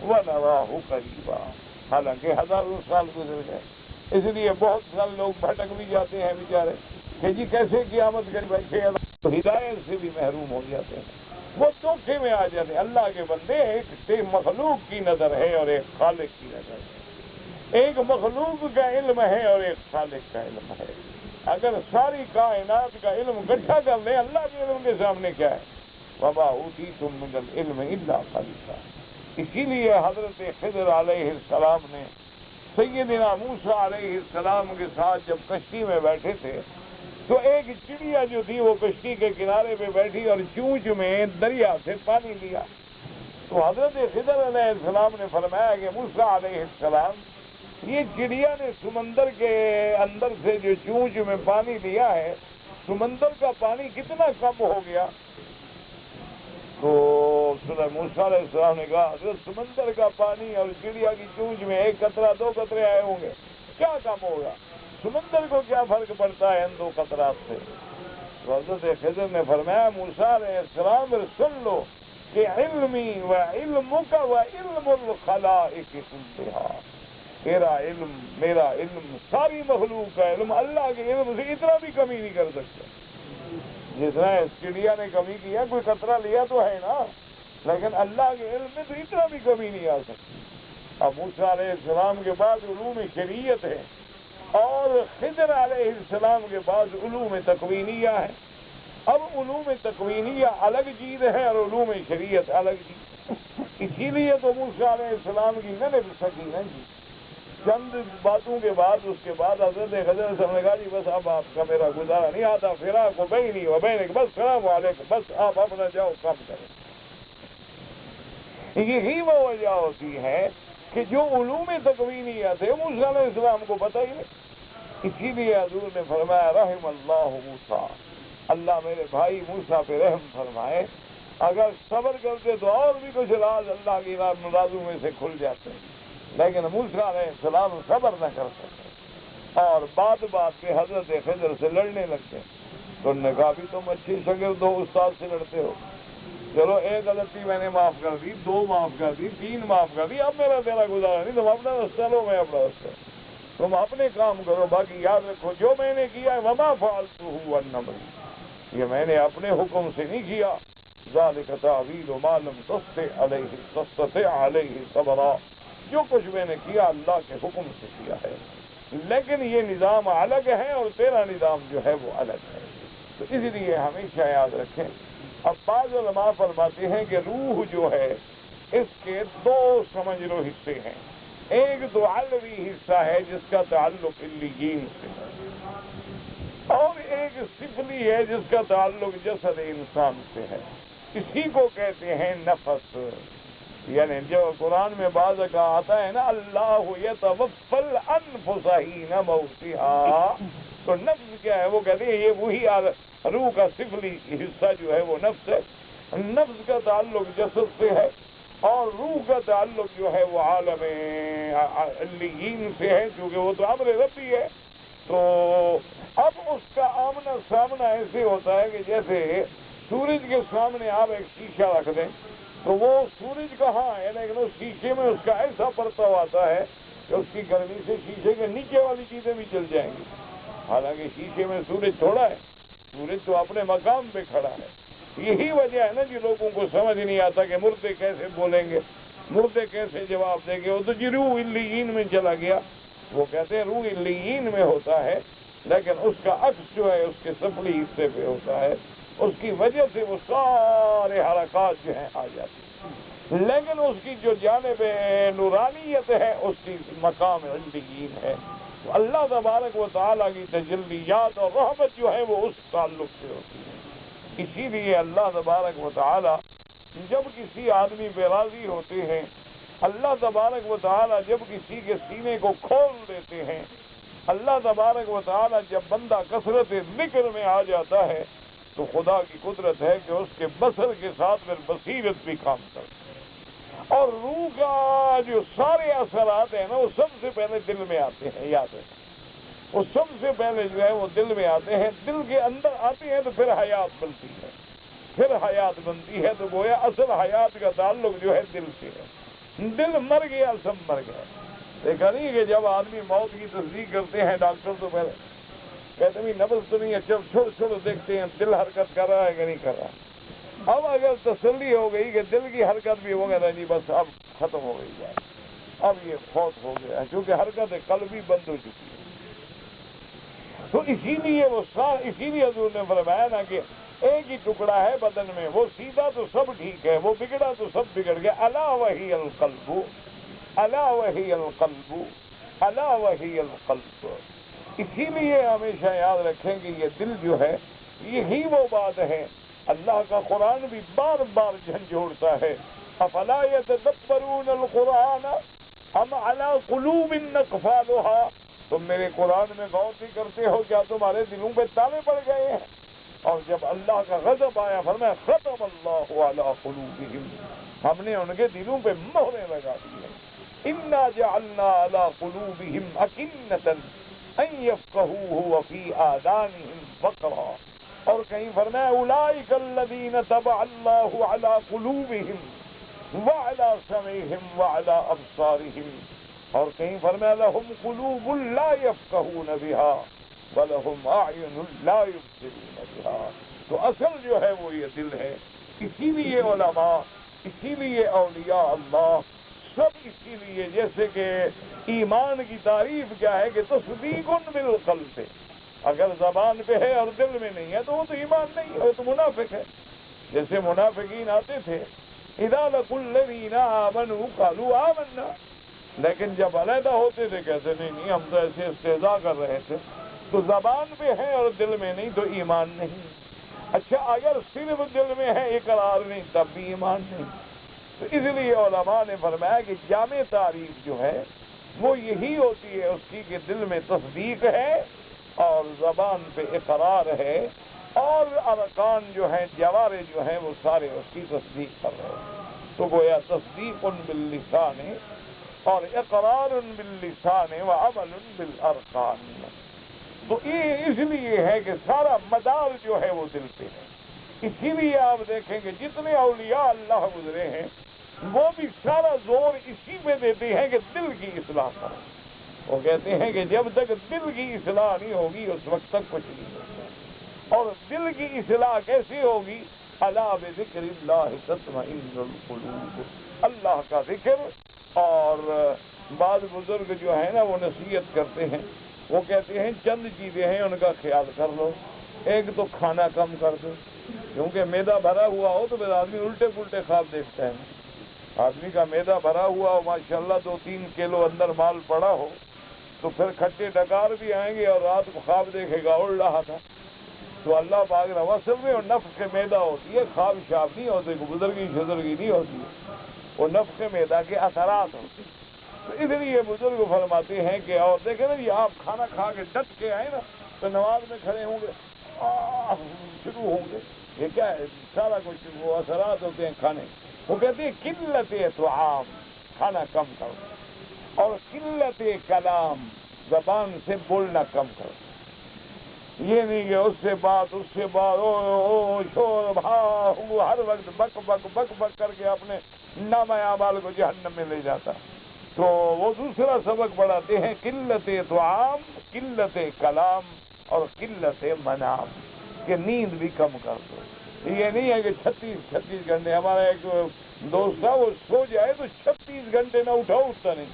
ونراہ قریبا, حالانکہ ہزاروں سال گزر گئے. اس لیے بہت سارے لوگ بھٹک بھی جاتے ہیں بیچارے کہ جی کیسے قیامت کر بیٹھے, ہدایت سے بھی محروم ہو جاتے ہیں, وہ دھوکے میں آ جاتے ہیں. اللہ کے بندے ایک مخلوق کی نظر ہے اور ایک خالق کی نظر ہے. ایک مخلوق کا علم ہے اور ایک خالق کا علم ہے. اگر ساری کائنات کا علم اکٹھا کر لیں اللہ کے علم کے سامنے کیا ہے؟ وما اوتیتم من العلم الا قلیلا. اسی لیے حضرت خضر علیہ السلام نے سیدنا موسیٰ علیہ السلام کے ساتھ جب کشتی میں بیٹھے تھے تو ایک چڑیا جو تھی وہ کشتی کے کنارے پہ بیٹھی اور چونچ میں دریا سے پانی لیا. تو حضرت خضر علیہ السلام نے فرمایا کہ موسیٰ علیہ السلام, یہ چڑیا نے سمندر کے اندر سے جو چونچ میں پانی لیا ہے, سمندر کا پانی کتنا کم ہو گیا؟ تو موسیٰ علیہ السلام نے کہا حضرت سمندر کا پانی اور چڑیا کی چونچ میں 1 قطرہ 2 قطرے آئے ہوں گے, کیا کم ہوگا؟ سمندر کو کیا فرق پڑتا ہے ان 2 قطرات سے؟ تو حضرت خضر نے فرمایا موسیٰ علیہ السلام سن لو کہ علمی و علمک و علم الخلائق کلھا, تیرا علم میرا علم ساری مخلوق کا علم اللہ کے علم سے اتنا بھی کمی نہیں کر سکتا. جتنا اس چڑیا نے کمی کیا, کوئی قطرہ لیا تو ہے نا, لیکن اللہ کے علم میں تو اتنا بھی کمی نہیں آ سکتی. اب موسیٰ علیہ السلام کے بعد علوم شریعت ہے اور خضر علیہ السلام کے بعد علوم تکوینیہ ہے. اب علوم تکوینیہ الگ چیز ہے اور علوم شریعت الگ چیز. اسی لیے تو موسیٰ علیہ السلام کی نہ نبھ سکی نا جی. چند باتوں کے بعد اس کے بعد حضرت خضر سے نے کہا جی بس اب آپ کا میرا گزارا نہیں آتا, فراق و بینی و بینک, بس سلام علیکم, بس آپ اپنا جاؤ کام کریں. یہی وہ وجہ ہوتی ہے کہ جو علوم تکوینیہ تھے موسیٰ علیہ السلام کو پتہ ہی نہیں. اسی لیے حضور نے فرمایا رحم اللہ موسیٰ, اللہ میرے بھائی موسیٰ پہ رحم فرمائے. اگر صبر کرتے تو اور بھی کچھ راز اللہ کی رازوں میں سے کھل جاتے, لیکن موسیٰ علیہ السلام صبر نہ کر سکے اور بات پہ حضرت خضر سے لڑنے لگتے. تو انہوں نے کہا بھی تم اچھی شاگرد ہو, استاد سے لڑتے ہو. چلو ایک غلطی میں نے معاف کر دی، 2 معاف کر دی، 3 معاف کر دی، اب میرا تیرا گزارا نہیں، تم اپنا رستہ لو، میں اپنا رستہ، تم اپنے کام کرو، باقی یاد رکھو جو میں نے کیا ہے وما فعلتہ عن امری، یہ میں نے اپنے حکم سے نہیں کیا، ذالک تعویل ما لم تستطع علیہ صبرا، جو کچھ میں نے کیا اللہ کے حکم سے کیا ہے، لیکن یہ نظام الگ ہے اور تیرا نظام جو ہے وہ الگ ہے، تو اس لیے ہمیشہ یاد رکھیں۔ اب بعض علماء فرماتے ہیں کہ روح جو ہے اس کے 2 سمجھ لو حصے ہیں، ایک تو علوی حصہ ہے جس کا تعلق علیین سے ہے، اور ایک سفلی ہے جس کا تعلق جسد انسان سے ہے، اسی کو کہتے ہیں نفس، یعنی جو قرآن میں بعض کا آتا ہے نا اللہ یتوفی الانفس حین موتها، تو نفس کیا ہے؟ وہ کہتے ہیں یہ وہی روح کا سفلی حصہ جو ہے وہ نفس ہے، نفس کا تعلق جسد سے ہے اور روح کا تعلق جو ہے وہ عالم علیین سے ہے، کیونکہ وہ تو امر ربی ہے۔ تو اب اس کا آمنا سامنا ایسے ہوتا ہے کہ جیسے سورج کے سامنے آپ ایک شیشہ رکھ دیں تو وہ سورج کہاں ہے، لیکن اس شیشے میں اس کا ایسا پرتاؤ آتا ہے کہ اس کی گرمی سے شیشے کے نیچے والی چیزیں بھی جل جائیں گی، حالانکہ شیشے میں سورج تھوڑا ہے، سورج تو اپنے مقام پہ کھڑا ہے۔ یہی وجہ ہے نا کہ لوگوں کو سمجھ نہیں آتا کہ مردے کیسے بولیں گے، مردے کیسے جواب دیں گے، وہ تو جی روح علیین میں چلا گیا، وہ کہتے ہیں روح علیین میں ہوتا ہے، لیکن اس کا عکس جو ہے اس کے سفلی حصے پہ ہوتا ہے، اس کی وجہ سے وہ سارے حرکات جو ہیں آ جاتے ہیں، لیکن اس کی جو جانب نورانیت ہے اس کی مقام علیین ہے۔ تو اللہ تبارک و تعالیٰ کی تجلیات اور رحمت جو ہے وہ اس تعلق سے ہوتی ہے، اسی لیے اللہ تبارک و تعالیٰ جب کسی آدمی پہ راضی ہوتے ہیں، اللہ تبارک و تعالیٰ جب کسی کے سینے کو کھول دیتے ہیں، اللہ تبارک و تعالیٰ جب بندہ کثرت ذکر میں آ جاتا ہے تو خدا کی قدرت ہے کہ اس کے بصر کے ساتھ پھر بصیرت بھی کام کرتی ہے، اور روح کا جو سارے اثرات ہیں نا وہ سب سے پہلے دل میں آتے ہیں، یاد ہے، وہ سب سے پہلے جو ہے وہ دل میں آتے ہیں، دل کے اندر آتے ہیں تو پھر حیات بنتی ہے، پھر حیات بنتی ہے، تو گویا اصل حیات کا تعلق جو ہے دل سے ہے، دل مر گیا سب مر گیا۔ دیکھا نہیں کہ جب آدمی موت کی تصدیق کرتے ہیں ڈاکٹر تو پہلے کہتے ہیں نبض تو نہیں ہے، جب چھوڑ چھوڑ دیکھتے ہیں دل حرکت کر رہا ہے کہ نہیں کر رہا، اب اگر تسلی ہو گئی کہ دل کی حرکت بھی ہو گیا جی بس اب ختم ہو گئی ہے، اب یہ فوت ہو گیا ہے، کیونکہ حرکت قلبی بند ہو چکی ہے۔ تو اسی لیے حضور نے فرمایا نا کہ ایک ہی ٹکڑا ہے بدن میں، وہ سیدھا تو سب ٹھیک ہے، وہ بگڑا تو سب بگڑ گیا، الا وہی القلب، الا وہی القلب، الا وہی القلب۔ اسی لیے ہمیشہ یاد رکھیں کہ یہ دل جو ہے یہی وہ بات ہے، اللہ کا قرآن بھی بار بار جھنجھوڑتا ہے، افلا یتدبرون القرآن ام علی قلوب اقفالها، تم میرے قرآن میں غور نہیں کرتے ہو، کیا تمہارے دلوں پہ تالے پڑ گئے ہیں؟ اور جب اللہ کا غضب آیا فرمایا ختم اللہ علی قلوبہم، ہم نے ان کے دلوں پہ مہریں لگا دی ہیں، انا جعلنا علی قلوبہم اکنۃ ان یفقہوہ وفی آذانہم وقرا، اور کہیں فرمایا اولئک الذین طبع اللہ علی قلوبہم وعلی سمعہم وعلی ابصارہم، اور کہیں فرمایا لہم قلوب لا یفقہون بہا وَلَهُمْ أَعْيُنٌ لَا يُبْصِرُونَ بِهَا۔ تو اصل جو ہے وہ یہ دل ہے، اسی لیے علماء، اسی لیے اولیاء اللہ سب اسی لیے، جیسے کہ ایمان کی تعریف کیا ہے کہ تصدیق بالقلب، اگر زبان پہ ہے اور دل میں نہیں ہے تو وہ تو ایمان نہیں ہے، وہ تو منافق ہے۔ جیسے منافقین آتے تھے اذا لقوا الذین آمنوا قالوا آمنا، لیکن جب علیحدہ ہوتے تھے کہتے نہیں ہم تو ایسے استہزاء کر رہے تھے، تو زبان پہ ہے اور دل میں نہیں تو ایمان نہیں۔ اچھا اگر صرف دل میں ہے اقرار نہیں تب بھی ایمان نہیں۔ تو اس لیے علماء نے فرمایا کہ جامع تعریف جو ہے وہ یہی ہوتی ہے اس کی کہ دل میں تصدیق ہے اور زبان پہ اقرار ہے، اور ارکان جو ہیں جوارے جو ہیں وہ سارے اس کی تصدیق کر رہے ہیں۔ تو گویا تصدیق باللسان اور اقرار باللسان وعمل بالارکان۔ تو یہ اس لیے ہے کہ سارا مدار جو ہے وہ دل پہ ہے، اسی لیے آپ دیکھیں کہ جتنے اولیاء اللہ گزرے ہیں وہ بھی سارا زور اسی میں دیتے ہیں کہ دل کی اصلاح کرو. وہ کہتے ہیں کہ جب تک دل کی اصلاح نہیں ہوگی اس وقت تک کچھ نہیں ہوگا. اور دل کی اصلاح کیسے ہوگی؟ الا بذکر اللہ تطمئن القلوب. اللہ کا ذکر. اور بعض بزرگ جو ہیں نا وہ نصیحت کرتے ہیں، وہ کہتے ہیں چند چیزیں ہیں ان کا خیال کر لو. ایک تو کھانا کم کر دو، کیونکہ معدہ بھرا ہوا ہو تو پھر آدمی الٹے پلٹے خواب دیکھتا ہے. آدمی کا معدہ بھرا ہوا ہو ماشاءاللہ 2-3 کلو اندر مال پڑا ہو تو پھر کھٹے ڈکار بھی آئیں گے اور رات کو خواب دیکھے گا اڑ رہا تھا. تو اللہ پاک نواسل میں اور نفس معدہ ہوتی ہے، خواب شاب نہیں ہوتے، بزرگی شزرگی نہیں ہوتی ہے، وہ نفس معدہ کے اثرات ہوتے ہیں. تو اس لیے بزرگ فرماتے ہیں کہ اور دیکھیں نا یہ آپ کھانا کھا کے ڈٹ کے آئے نا تو نماز میں کھڑے ہوں گے شروع ہوں گے. یہ کیا ہے؟ سارا کچھ وہ اثرات ہوتے ہیں کھانے. وہ کہتے ہیں قلت طعام، کھانا کم کرو، اور قلت کلام، زبان سے بولنا کم کرو. یہ نہیں کہ اس سے بات شور ہر وقت بک بک بک بک کر کے اپنے نام اعمال کو جہنم میں لے جاتا. تو وہ دوسرا سبق پڑھاتے ہیں قلت طعام، قلت کلام اور قلت منام، کہ نیند بھی کم کر دو. یہ نہیں ہے کہ 36 گھنٹے. ہمارا ایک دوست تھا، وہ سو جائے تو 36 گھنٹے نہ اٹھتا نہیں.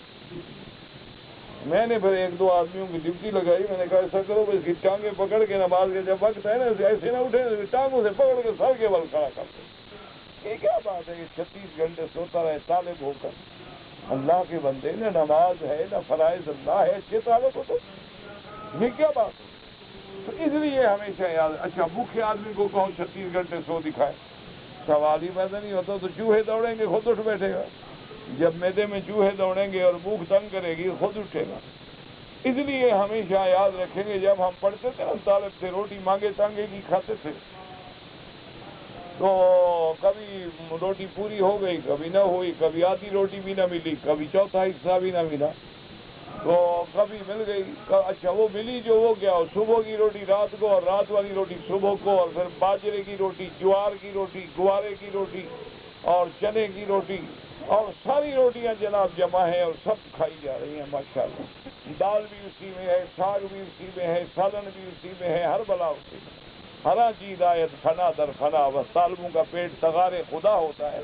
میں نے پھر 1-2 آدمیوں کی ڈیوٹی لگائی. میں نے کہا ایسا کرو اس کی ٹانگیں پکڑ کے نماز کے جب وقت ہے نا ایسے نہ اٹھے، ٹانگوں سے پکڑ کے سر کے بل کھڑا کر دو. یہ کیا بات ہے کہ 36 گھنٹے سوتا رہے طالب ہو کر؟ اللہ کے بندے، نہ نماز ہے نہ فرائض اللہ ہے، اچھے طالب ہو تو یہ کیا بات ہے؟ تو اس لیے ہمیشہ یاد. اچھا بھوکے آدمی کو کہو 36 گھنٹے سو دکھائے، سوال ہی پیدا نہیں ہوتا. تو چوہے دوڑیں گے خود اٹھ بیٹھے گا. جب میدے میں چوہے دوڑیں گے اور بھوک تنگ کرے گی خود اٹھے گا. اس لیے ہمیشہ یاد رکھیں گے جب ہم پڑھتے تھے نا طالب سے روٹی مانگے تانگے کی کھاتے تھے تو کبھی روٹی پوری ہو گئی، کبھی نہ ہوئی، کبھی آدھی روٹی بھی نہ ملی، کبھی چوتھا حصہ بھی نہ ملا، تو کبھی مل گئی. اچھا وہ ملی جو وہ کیا، صبح کی روٹی رات کو اور رات والی روٹی صبح کو، اور پھر باجرے کی روٹی، جوار کی روٹی، گوارے کی روٹی اور چنے کی روٹی، اور ساری روٹیاں جناب جمع ہیں اور سب کھائی جا رہی ہیں ماشاءاللہ. دال بھی اسی میں ہے، ساگ بھی اسی میں ہے، سالن بھی اسی میں ہے، ہر بلا اسی میں. ہرا چیز آیت فنا در فنا، بس طالبوں کا پیٹ تغار خدا ہوتا ہے.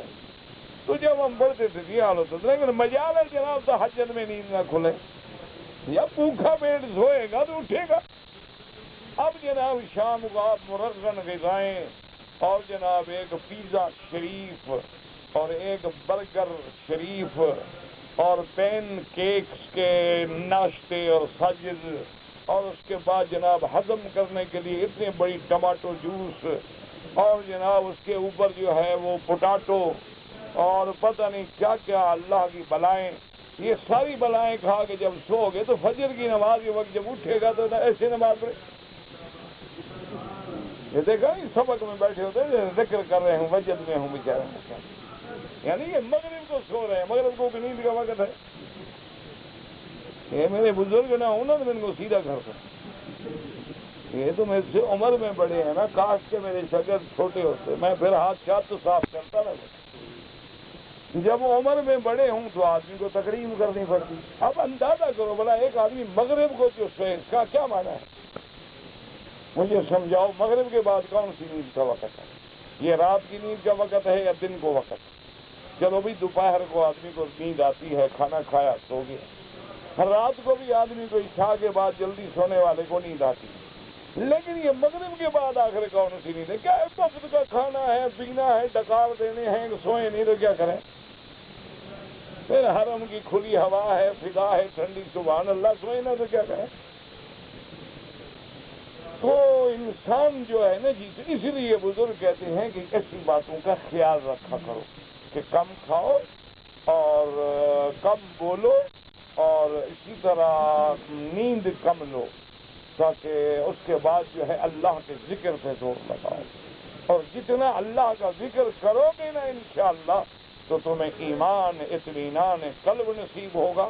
تو جب ہم پڑھتے تھے یہ حال ہوتا تھا. لیکن مجال ہے جناب تہجد میں نیند نہ کھلے، یا بھوکا پیٹ سوئے گا تو اٹھے گا. اب جناب شام کو آپ مرغن غذائیں اور جناب ایک پیزا شریف اور ایک برگر شریف اور پین کیکس کے ناشتے اور ساجد، اور اس کے بعد جناب ہضم کرنے کے لیے اتنے بڑی ٹماٹو جوس، اور جناب اس کے اوپر جو ہے وہ پوٹاٹو اور پتہ نہیں کیا کیا اللہ کی بلائیں. یہ ساری بلائیں کھا کے جب سو گے تو فجر کی نماز کے وقت جب اٹھے گا تو ایسے نماز پڑھے. یہ دیکھا نہیں سبق میں بیٹھے ہوتے ہیں ذکر کر رہے ہوں وجد میں ہوں بیچارے، یعنی یہ مغرب کو سو رہے ہیں، مغرب کو نیند کا وقت ہے. یہ میرے بزرگ نہ ہوں نا تو ان کو سیدھا کرتا. یہ تو میرے سے عمر میں بڑے ہیں نا، کاش کے میرے شاگرد چھوٹے ہوتے، میں پھر ہاتھ تو صاف کرتا نا. جب عمر میں بڑے ہوں تو آدمی کو تقریم کرنی پڑتی. اب اندازہ کرو بلا ایک آدمی مغرب کو جو سوئے اس کا کیا معنی ہے؟ مجھے سمجھاؤ، مغرب کے بعد کون سی نیند کا وقت ہے؟ یہ رات کی نیند کا وقت ہے یا دن کو وقت؟ چلو بھی دوپہر کو آدمی کو نیند آتی ہے، کھانا کھایا سو گیا. رات کو بھی آدمی کو عشاء کے بعد جلدی سونے والے کو نیند آتی ہے. لیکن یہ مغرب کے بعد آخر کون سی نیند ہے؟ کیا وقت کا کھانا ہے، پینا ہے، ڈکار دینے ہیں، سوئے نہیں تو کیا کریں؟ پھر حرم کی کھلی ہوا ہے، فضا ہے ٹھنڈی، سبحان اللہ، سوئے نہ تو کیا کریں؟ تو انسان جو ہے نا جی، اسی لیے بزرگ کہتے ہیں کہ ایسی باتوں کا خیال رکھا کرو کہ کم کھاؤ اور کم بولو، اور اسی طرح نیند کم لو، تاکہ اس کے بعد جو ہے اللہ کے ذکر پہ زور لگاؤ. اور جتنا اللہ کا ذکر کرو گے نا انشاءاللہ تو تمہیں ایمان، اطمینان قلب نصیب ہوگا،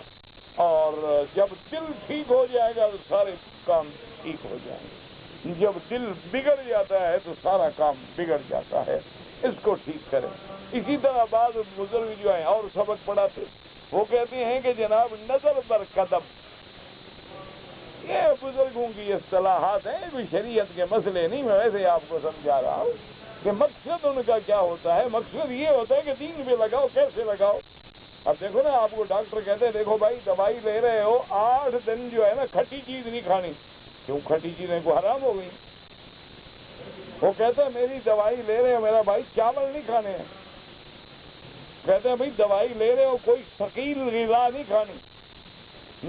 اور جب دل ٹھیک ہو جائے گا تو سارے کام ٹھیک ہو جائیں گے. جب دل بگڑ جاتا ہے تو سارا کام بگڑ جاتا ہے، اس کو ٹھیک کریں۔ اسی طرح بعض بزرگ جو ہیں اور سبق پڑھاتے، وہ کہتے ہیں کہ جناب نظر بر قدم، یہ بزرگوں کی اصطلاحات ہیں، کوئی شریعت کے مسئلے نہیں، میں ویسے آپ کو سمجھا رہا ہوں کہ مقصد ان کا کیا ہوتا ہے۔ مقصد یہ ہوتا ہے کہ دین پہ لگاؤ، کیسے لگاؤ۔ اب دیکھو نا، آپ کو ڈاکٹر کہتے ہیں دیکھو بھائی دوائی لے رہے ہو 8 دن جو ہے نا کھٹی چیز نہیں کھانی، کیوں کھٹی چیزیں کو حرام ہو گئی؟ وہ کہتے ہیں میری دوائی لے رہے ہو میرا بھائی چاول نہیں کھانے ہیں، کہتے ہیں بھائی دوائی لے رہے ہو کوئی ثقیل غذا نہیں کھانی،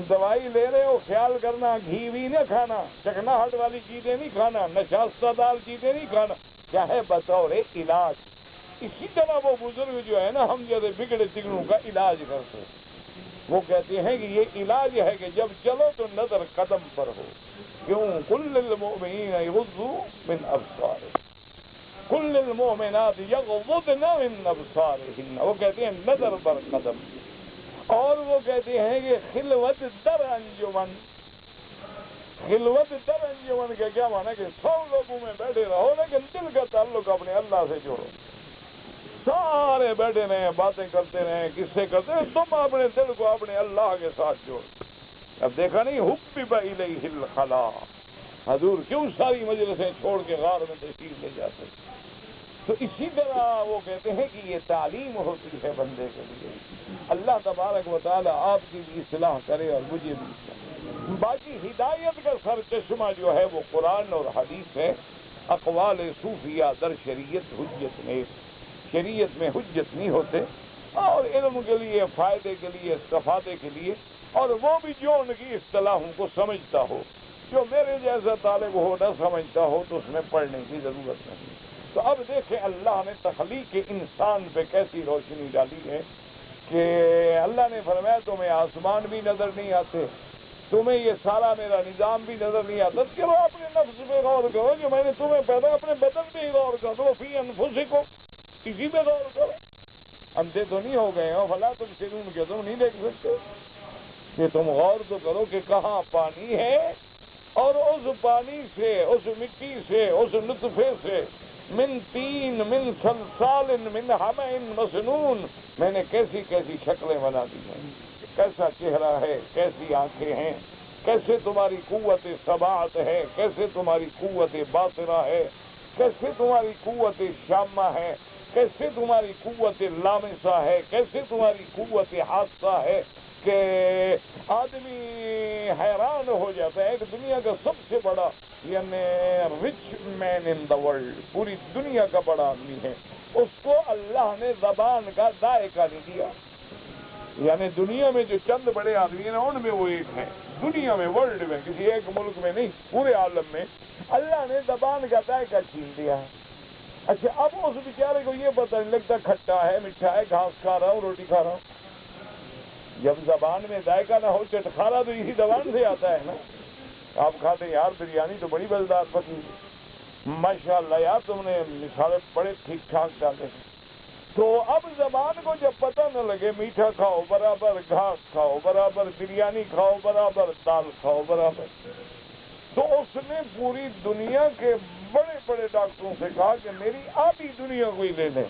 دوائی لے رہے ہو خیال کرنا گھی بھی نہ کھانا، چکناہٹ والی چیزیں نہیں کھانا، نشاستہ دار چیزیں نہیں کھانا، کیا ہے بطور علاج۔ اسی طرح وہ بزرگ جو ہے نا ہم جیسے بگڑے تگڑوں کا علاج کرتے، وہ کہتے ہیں کہ یہ علاج ہے کہ جب چلو تو نظر قدم پر ہو، کیوں کل للمؤمنین یغضوا من ابصارہم کل للمؤمنات یغضضن من ابصارہن، وہ کہتے ہیں نظر پر قدم۔ اور وہ کہتے ہیں کہ خلوت در انجمن، خلوت در انجمن کا کیا مانا کہ 100 لوگوں میں بیٹھے رہو لیکن دل کا تعلق اپنے اللہ سے جوڑو، سارے بیٹھے رہے باتیں کرتے رہے قصے کرتے رہے، تم اپنے دل کو اپنے اللہ کے ساتھ جوڑو۔ اب دیکھا نہیں حبب الیہ الخلا، حضور کیوں ساری مجلسیں چھوڑ کے غار میں تشریف لے جاتے؟ تو اسی طرح وہ کہتے ہیں کہ یہ تعلیم ہوتی ہے بندے کے لیے۔ اللہ تبارک و تعالی آپ کی بھی اصلاح کرے اور مجھے بھی اصلاح۔ باقی ہدایت کا سر چشمہ جو ہے وہ قرآن اور حدیث ہے، اقوال صوفیہ در شریعت حجت نہیں، شریعت میں حجت نہیں ہوتے، اور علم کے لیے فائدے کے لیے استفادے کے لیے، اور وہ بھی جو ان کی اصطلاحوں کو سمجھتا ہو، جو میرے جیسا طالب ہو نہ سمجھتا ہو تو اس میں پڑھنے کی ضرورت نہیں۔ تو اب دیکھیں اللہ نے تخلیق انسان پہ کیسی روشنی ڈالی ہے کہ اللہ نے فرمایا تمہیں آسمان بھی نظر نہیں آتے، تمہیں یہ سارا میرا نظام بھی نظر نہیں آتا، چلو اپنے نفس پہ غور کرو جو میں نے تمہیں پیدا، اپنے بدن پہ ہی غور کرو، فی انفسکم، کسی پہ غور کرو۔ اندھے تو نہیں ہو گئے ہو، فلا تبصرون کہ تم نہیں دیکھ سکتے، کہ تم غور تو کرو کہ کہاں پانی ہے، اور اس پانی سے، اس مٹی سے، اس نطفے سے، من تین من صلصال من حمأ مسنون، میں نے کیسی کیسی شکلیں بنا دی ہیں، کیسا چہرہ ہے، کیسی آنکھیں ہیں، کیسے تمہاری قوت سماعت ہے، کیسے تمہاری قوت باصرہ ہے، کیسے تمہاری قوت شامہ ہے، کیسے تمہاری قوت لامسہ ہے، کیسے تمہاری قوت حادثہ ہے، کہ آدمی حیران ہو جاتا ہے کہ دنیا کا سب سے بڑا یعنی rich main in the world, پوری دنیا کا بڑا آدمی ہے، اس کو اللہ نے زبان کا ذائقہ نہیں دیا۔ یعنی دنیا میں جو چند بڑے آدمی ہیں ان میں وہ ایک ہے، دنیا میں ورلڈ میں کسی ایک ملک میں نہیں، پورے عالم میں اللہ نے زبان کا ذائقہ چھین دیا ہے۔ اچھا اب اس بیچارے کو یہ پتہ نہیں لگتا کھٹا ہے میٹھا ہے، گھاس کھا رہا ہوں روٹی کھا رہا ہوں۔ جب زبان میں ذائقہ نہ ہو چٹخارا تو اسی زبان سے آتا ہے نا۔ آپ کھاتے ہیں یار بریانی تو بڑی مزیدار پکی، ماشاء اللہ یار تم نے مثالیں بڑے ٹھیک ٹھاک ڈالے ہیں۔ تو اب زبان کو جب پتہ نہ لگے میٹھا کھاؤ برابر گھاس کھاؤ برابر بریانی کھاؤ برابر دال کھاؤ برابر، تو اس نے پوری دنیا کے بڑے بڑے ڈاکٹروں سے کہا کہ میری آدھی دنیا کو ہی لے لیں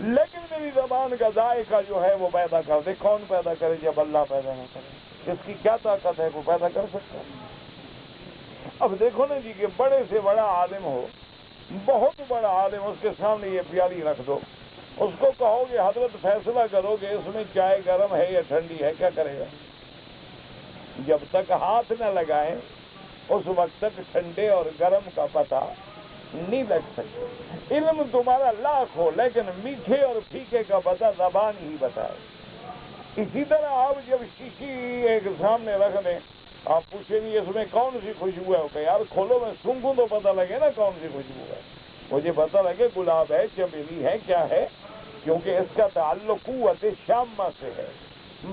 لیکن میری زبان کا ذائقہ جو ہے وہ پیدا کر دے۔ کون پیدا کرے جب اللہ پیدا نہ کرے؟ اس کی کیا طاقت ہے وہ پیدا کر سکتا ہے؟ اب دیکھو نا جی کہ بڑے سے بڑا عالم ہو، بہت بڑا عالم، اس کے سامنے یہ پیالی رکھ دو، اس کو کہو گے حضرت فیصلہ کرو کہ اس میں چائے گرم ہے یا ٹھنڈی ہے، کیا کرے گا؟ جب تک ہاتھ نہ لگائیں اس وقت تک ٹھنڈے اور گرم کا پتہ نہیں لگ سکتا۔ علم تمہارا لاکھ ہو لیکن میٹھے اور پھیکے کا پتہ زبان ہی بتائے۔ اسی طرح آپ جب شیشی ایک سامنے رکھ دیں، آپ پوچھیں گے اس میں کون سی خوشبو ہے، کہ یار کھولو میں سونگھوں تو پتہ لگے نا کون سی خوشبو ہے، مجھے پتہ لگے گلاب ہے چمیلی ہے کیا ہے، کیونکہ اس کا تعلق قوت شامہ سے ہے۔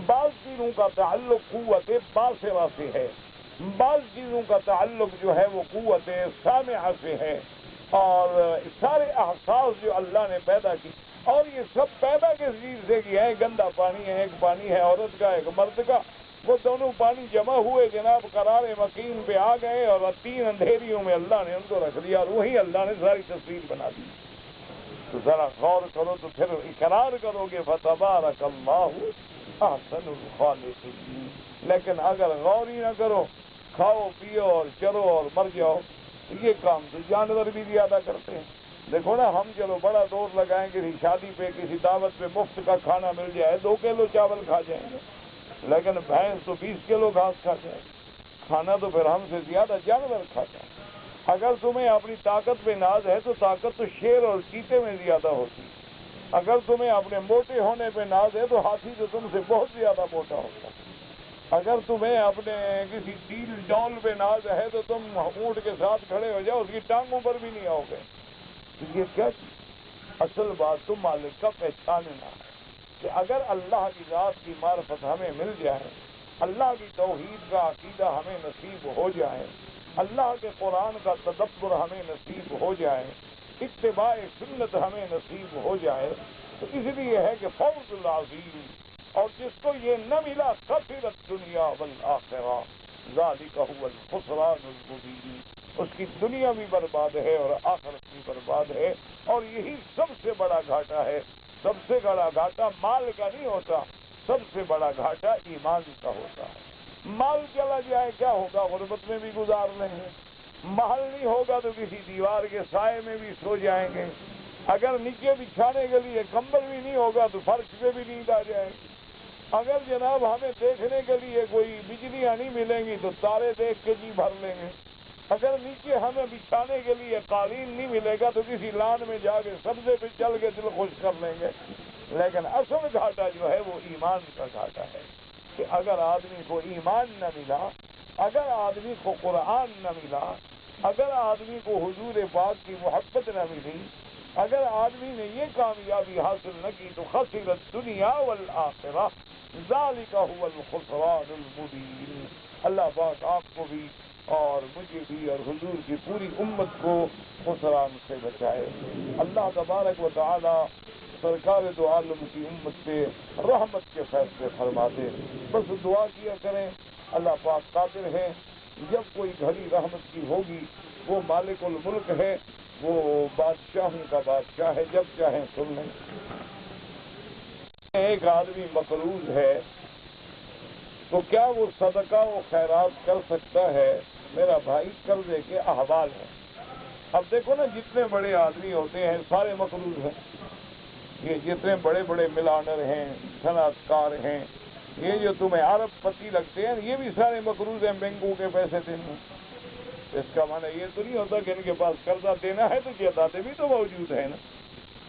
بعض چیزوں کا تعلق قوت باصرہ سے ہے، بعض چیزوں کا تعلق جو ہے وہ قوت سامعہ سے ہے، اور سارے احساس جو اللہ نے پیدا کی، اور یہ سب پیدا کس چیز سے کیا ہے؟ گندا پانی ہے، ایک پانی ہے عورت کا ایک مرد کا، وہ دونوں پانی جمع ہوئے جناب قرار مکین پہ آ گئے اور 3 اندھیریوں میں اللہ نے ان کو رکھ دیا اور وہی اللہ نے ساری تصویر بنا دی. تو ذرا غور کرو تو پھر اقرار کرو گے فتبارک اللہ احسن الخالقین. لیکن اگر غور ہی نہ کرو، کھاؤ پیو اور چرو اور مر جاؤ، یہ کام تو جانور بھی زیادہ کرتے ہیں. دیکھو نا، ہم چلو بڑا دور لگائیں کسی شادی پہ کسی دعوت پہ مفت کا کھانا مل جائے 2 کلو چاول کھا جائیں گے، لیکن بھینس تو 20 کلو گھاس کھا جائے. کھانا تو پھر ہم سے زیادہ جانور کھاتا ہے. اگر تمہیں اپنی طاقت پہ ناز ہے تو طاقت تو شیر اور چیتے میں زیادہ ہوتی. اگر تمہیں اپنے موٹے ہونے پہ ناز ہے تو ہاتھی تو تم سے بہت زیادہ موٹا ہوتا. اگر تمہیں اپنے کسی ڈیل ڈول پہ ناز ہے تو تم اونٹ کے ساتھ کھڑے ہو جاؤ، اس کی ٹانگوں پر بھی نہیں آؤ گے. تو یہ کیا چیز؟ اصل بات تو مالک کا پہچاننا ہے کہ اگر اللہ کی ذات کی معرفت ہمیں مل جائے، اللہ کی توحید کا عقیدہ ہمیں نصیب ہو جائے، اللہ کے قرآن کا تدبر ہمیں نصیب ہو جائے، اتباع سنت ہمیں نصیب ہو جائے، تو اس لیے ہے کہ فوز العظیم. اور جس کو یہ نہ ملا خسرت دنیا والآخرہ ذالک هو الخسران المبین. اس کی دنیا بھی برباد ہے اور آخرت بھی برباد ہے. اور یہی سب سے بڑا گھاٹا ہے. سب سے بڑا گھاٹا مال کا نہیں ہوتا، سب سے بڑا گھاٹا ایمان کا ہوتا ہے. مال چلا جائے کیا ہوگا؟ غربت میں بھی گزار لیں گے. محل نہیں ہوگا تو کسی دیوار کے سائے میں بھی سو جائیں گے. اگر نیچے بچھانے کے لیے کمبل بھی نہیں ہوگا تو فرش پہ بھی نیند آ جائے گی. اگر جناب ہمیں دیکھنے کے لیے کوئی بجلیاں نہیں ملیں گی تو تارے دیکھ کے جی بھر لیں گے. اگر نیچے ہمیں بچھانے کے لیے قالین نہیں ملے گا تو کسی لان میں جا کے سبزے پہ چل کے دل خوش کر لیں گے. لیکن اصل گھاٹا جو ہے وہ ایمان کا گھاٹا ہے کہ اگر آدمی کو ایمان نہ ملا، اگر آدمی کو قرآن نہ ملا، اگر آدمی کو حضور پاک کی محبت نہ ملی، اگر آدمی نے یہ کامیابی حاصل نہ کی تو خسرت دنیا والآخرہ ذالک هو الخسران المبین. اللہ پاک آپ کو بھی اور مجھے بھی اور حضور کی پوری امت کو خسران سے بچائے. اللہ تبارک و تعالی سرکار دو عالم کی امت سے رحمت کے فیصلے فرما دے. بس دعا کیا کریں. اللہ پاک قادر ہے، جب کوئی گھڑی رحمت کی ہوگی وہ مالک الملک ہے، وہ بادشاہوں کا بادشاہ ہے، جب چاہیں سن لیں. ایک آدمی مقروض ہے تو کیا وہ صدقہ و خیرات کر سکتا ہے؟ میرا بھائی قرضے کے احوال ہیں. اب دیکھو نا، جتنے بڑے آدمی ہوتے ہیں سارے مقروض ہیں. یہ جتنے بڑے بڑے ملانر ہیں، صنعت کار ہیں، یہ جو تمہیں ارب پتی لگتے ہیں، یہ بھی سارے مقروض ہیں بینکوں کے پیسے دینے. اس کا معنی یہ تو نہیں ہوتا کہ ان کے پاس قرضہ دینا ہے تو جائیدادیں بھی تو موجود ہیں نا،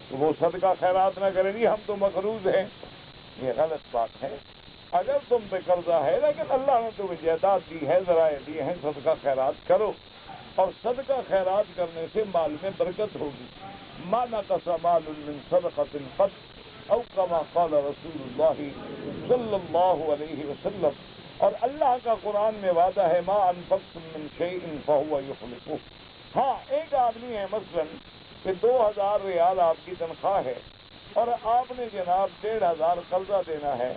تو وہ صدقہ خیرات نہ کریں گی ہم تو مقروض ہیں. یہ غلط بات ہے. اگر تم پہ قرضہ ہے لیکن اللہ نے تمہیں جائیداد دی ہے، ذرائع دیے ہیں، صدقہ خیرات کرو. اور صدقہ خیرات کرنے سے مال میں برکت ہوگی. ما نقص مال من صدقۃ قط او کما قال رسول اللہ صلی اللہ علیہ وسلم. اور اللہ کا قرآن میں وعدہ ہے ما انفقتم من شیء فهو یخلفہ. ہاں، ایک آدمی ہے مثلا کہ 2000 ریال آپ کی تنخواہ ہے اور آپ نے جناب 1500 قرضہ دینا ہے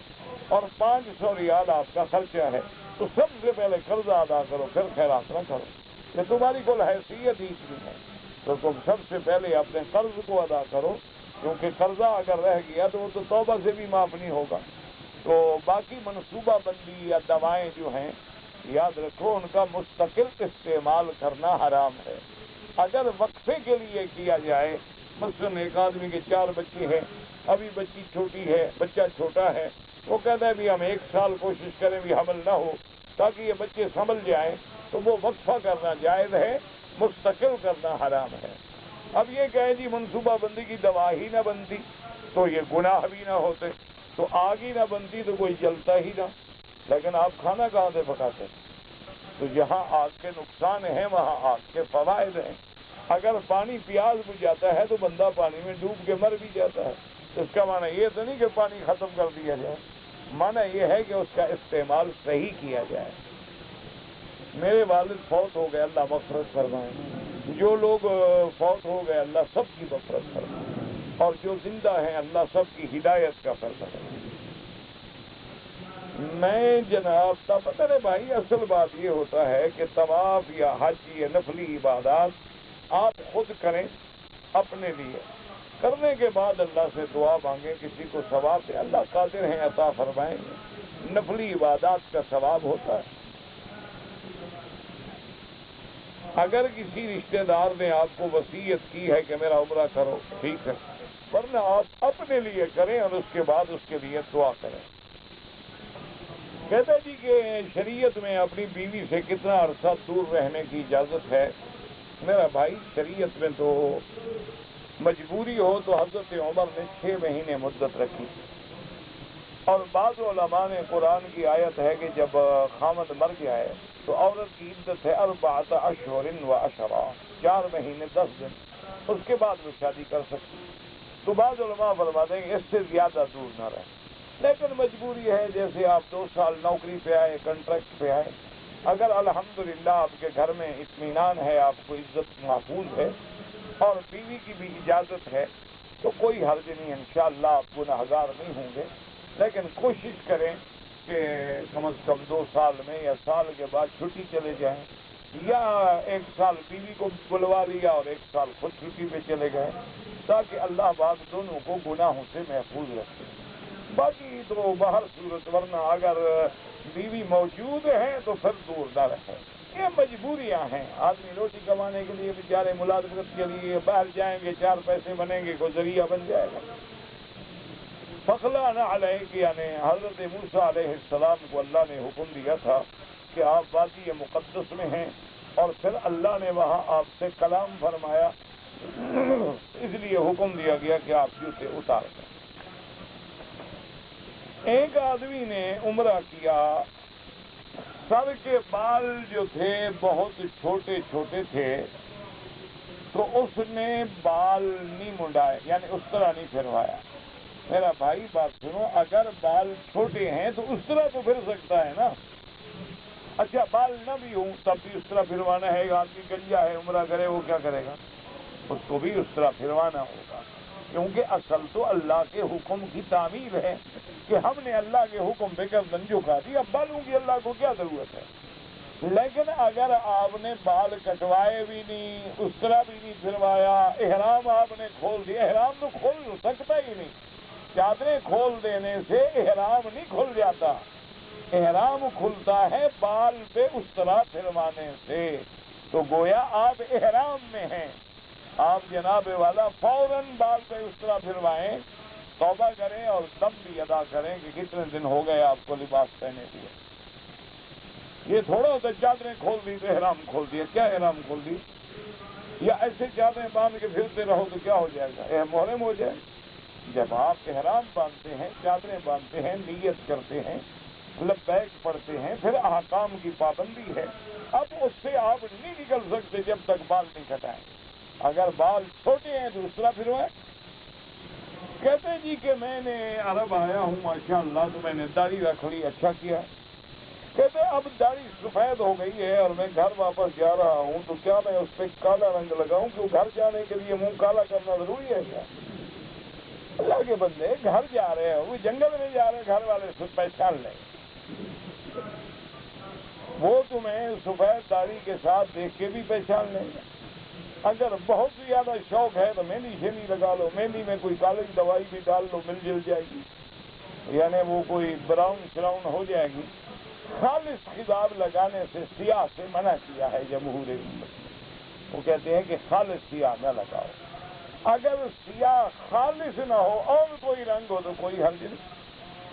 اور 500 ریال آپ کا خرچہ ہے، تو سب سے پہلے قرضہ ادا کرو پھر خیرات نہ کرو. کہ تمہاری کوئی حیثیت ہی اتنی ہے تو تم سب سے پہلے اپنے قرض کو ادا کرو، کیونکہ قرضہ اگر رہ گیا تو وہ تو توبہ سے بھی معاف نہیں ہوگا. تو باقی منصوبہ بندی یا دوائیں جو ہیں یاد رکھو ان کا مستقل استعمال کرنا حرام ہے. اگر وقفے کے لیے کیا جائے، مثلاً ایک آدمی کے 4 بچے ہیں، ابھی بچی چھوٹی ہے، بچہ چھوٹا ہے، وہ کہتا ہے بھی ہم 1 سال کوشش کریں بھی حمل نہ ہو تاکہ یہ بچے سنبھل جائیں، تو وہ وقفہ کرنا جائز ہے، مستقل کرنا حرام ہے. اب یہ کہیں جی منصوبہ بندی کی دوا ہی نہ بنتی تو یہ گناہ بھی نہ ہوتے، تو آگ ہی نہ بنتی تو کوئی جلتا ہی نہ. لیکن آپ کھانا کہاں سے پکاتے؟ تو جہاں آگ کے نقصان ہیں وہاں آگ کے فوائد ہیں. اگر پانی پیاس بجھاتا ہے تو بندہ پانی میں ڈوب کے مر بھی جاتا ہے. اس کا معنی یہ تو نہیں کہ پانی ختم کر دیا جائے، معنی یہ ہے کہ اس کا استعمال صحیح کیا جائے. میرے والد فوت ہو گئے، اللہ مغفرت فرمائے. جو لوگ فوت ہو گئے اللہ سب کی مغفرت فرمائے، اور جو زندہ ہیں اللہ سب کی ہدایت کا فیصلہ کرے. میں جناب تب میرے بھائی اصل بات یہ ہوتا ہے کہ طواف یا حج یا نفلی عبادات آپ خود کریں اپنے لیے، کرنے کے بعد اللہ سے دعا مانگیں، کسی کو ثواب دے، اللہ قادر ہیں عطا فرمائیں گے۔ نفلی عبادات کا ثواب ہوتا ہے۔ اگر کسی رشتہ دار نے آپ کو وصیت کی ہے کہ میرا عمرہ کرو، ٹھیک ہے، ورنہ آپ اپنے لیے کریں اور اس کے بعد اس کے لیے دعا کریں۔ کہتے جی کہ شریعت میں اپنی بیوی سے کتنا عرصہ دور رہنے کی اجازت ہے؟ میرا بھائی شریعت میں تو مجبوری ہو تو حضرت عمر نے 6 مہینے مدت رکھی، اور بعض علماء نے قرآن کی آیت ہے کہ جب خامد مر گیا ہے تو عورت کی عدت ہے 4 اشہر و عشرہ، 4 مہینے 10 دن، اس کے بعد وہ شادی کر سکتی۔ تو بعض علماء فرماتے ہیں کہ اس سے زیادہ دور نہ رہے، لیکن مجبوری ہے، جیسے آپ 2 سال نوکری پہ آئے، کنٹریکٹ پہ آئے، اگر الحمدللہ آپ کے گھر میں اطمینان ہے، آپ کو عزت محفوظ ہے اور بیوی کی بھی اجازت ہے تو کوئی حرج نہیں، انشاءاللہ آپ گنہگار نہیں ہوں گے۔ لیکن کوشش کریں کہ کم از کم 2 سال میں یا سال کے بعد چھٹی چلے جائیں، یا 1 سال بیوی کو بلوا لیا اور 1 سال خود چھٹی پہ چلے گئے، تاکہ اللہ پاک دونوں کو گناہوں سے محفوظ رکھے۔ باقی تو باہر صورت، ورنہ اگر بیوی موجود ہے تو پھر دور نہ رہے۔ یہ مجبوریاں ہیں، آدمی روٹی کمانے کے لیے بیچارے ملازمت کے لیے باہر جائیں گے، 4 پیسے بنیں گے، کوئی ذریعہ بن جائے گا۔ فخلا علیہ کہ یعنی حضرت موسیٰ علیہ السلام کو اللہ نے حکم دیا تھا کہ آپ وادی مقدس میں ہیں، اور پھر اللہ نے وہاں آپ سے کلام فرمایا، اس لیے حکم دیا گیا کہ آپ جوتے اتار دیں۔ ایک آدمی نے عمرہ کیا، سر کے بال جو تھے بہت چھوٹے چھوٹے تھے، تو اس نے بال نہیں منڈائے، یعنی اس طرح نہیں پھروایا۔ میرا بھائی بات سنو، اگر بال چھوٹے ہیں تو اس طرح تو پھر سکتا ہے نا۔ اچھا بال نہ بھی ہوں تب بھی اس طرح پھروانا ہے، آدمی گنجا ہے عمرہ کرے، وہ کیا کرے گا؟ اس کو بھی اس طرح پھروانا ہوگا، کیونکہ اصل تو اللہ کے حکم کی تعمیل ہے کہ ہم نے اللہ کے حکم پہ گردن جھکا دی، اب بالوں کی اللہ کو کیا ضرورت ہے؟ لیکن اگر آپ نے بال کٹوائے بھی نہیں، اس طرح بھی نہیں پھروایا، احرام آپ نے کھول دیا، احرام تو کھول سکتا ہی نہیں، چادریں کھول دینے سے احرام نہیں کھل جاتا، احرام کھلتا ہے بال پہ اس طرح پھروانے سے۔ تو گویا آپ احرام میں ہیں، آپ جناب والا فوراً بال پہ اس طرح پھروائیں، توبہ کریں اور دم بھی ادا کریں کہ کتنے دن ہو گئے آپ کو لباس پہنے دیے۔ یہ تھوڑا ہوتا چادریں کھول دی تو احرام کھول دیا، کیا احرام کھول دی؟ یا ایسے چادریں باندھ کے پھرتے رہو تو کیا ہو جائے گا؟ محرم ہو جائے۔ جب آپ احرام باندھتے ہیں، چادریں باندھتے ہیں، نیت کرتے ہیں، لبیک پڑھتے ہیں، پھر احکام کی پابندی ہے، اب اس سے آپ نہیں نکل سکتے جب تک بال نہیں کٹائیں۔ اگر بال چھوٹے ہیں تو اس طرح پھروائیں۔ کہتے جی کہ میں نے عرب آیا ہوں ماشاءاللہ تو میں نے داڑھی رکھ لی، اچھا کیا۔ کہتے اب داڑھی سفید ہو گئی ہے اور میں گھر واپس جا رہا ہوں تو کیا میں اس پہ کالا رنگ لگاؤں؟ کہ گھر جانے کے لیے منہ کالا کرنا ضروری ہے کیا؟ اللہ کے بندے گھر جا رہے ہو، جنگل میں جا رہے، گھر والے سے پہچان لیں، وہ تمہیں سفید داڑھی کے ساتھ دیکھ کے بھی پہچان لیں گے۔ اگر بہت زیادہ شوق ہے تو مہندی شہندی لگا لو، مہندی میں کوئی کالج دوائی بھی ڈال لو، مل جل جائے گی، یعنی وہ کوئی براؤن شراؤن ہو جائے گی۔ خالص خضاب لگانے سے سیاہ سے منع کیا ہے جمہور امت، وہ کہتے ہیں کہ خالص سیاہ نہ لگاؤ۔ اگر سیاہ خالص نہ ہو اور کوئی رنگ ہو تو کوئی حرج نہیں،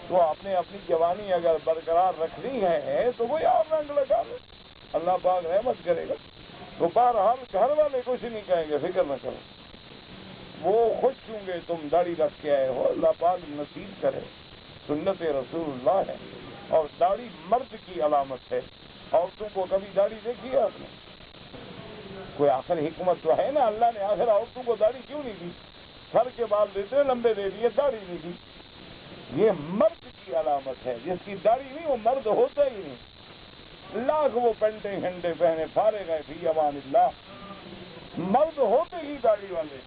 تو آپ نے اپنی جوانی اگر برقرار رکھنی ہے تو کوئی اور رنگ لگا لو، اللہ پاک رحمت کرے گا۔ تو بہرحال گھر والے کچھ نہیں کہیں گے، فکر نہ کرو، وہ خوش ہوں گے تم داڑھی رکھ کے آئے ہو، اللہ پاک نصیب کرے، سنت رسول اللہ ہے، اور داڑھی مرد کی علامت ہے۔ عورتوں کو کبھی داڑھی دیکھی ہے آپ نے؟ کوئی آخر حکمت تو ہے نا، اللہ نے آخر عورتوں کو داڑھی کیوں نہیں دی؟ سر کے بال دیتے لمبے دے دیے، داڑھی نہیں دی۔ یہ مرد کی علامت ہے، جس کی داڑھی نہیں وہ مرد ہوتا ہی نہیں۔ لاکھ وہ پینٹیں ہنڈے پہنے فارغ ہے فی امان اللہ، مرد ہوتے ہی داڑھی والے۔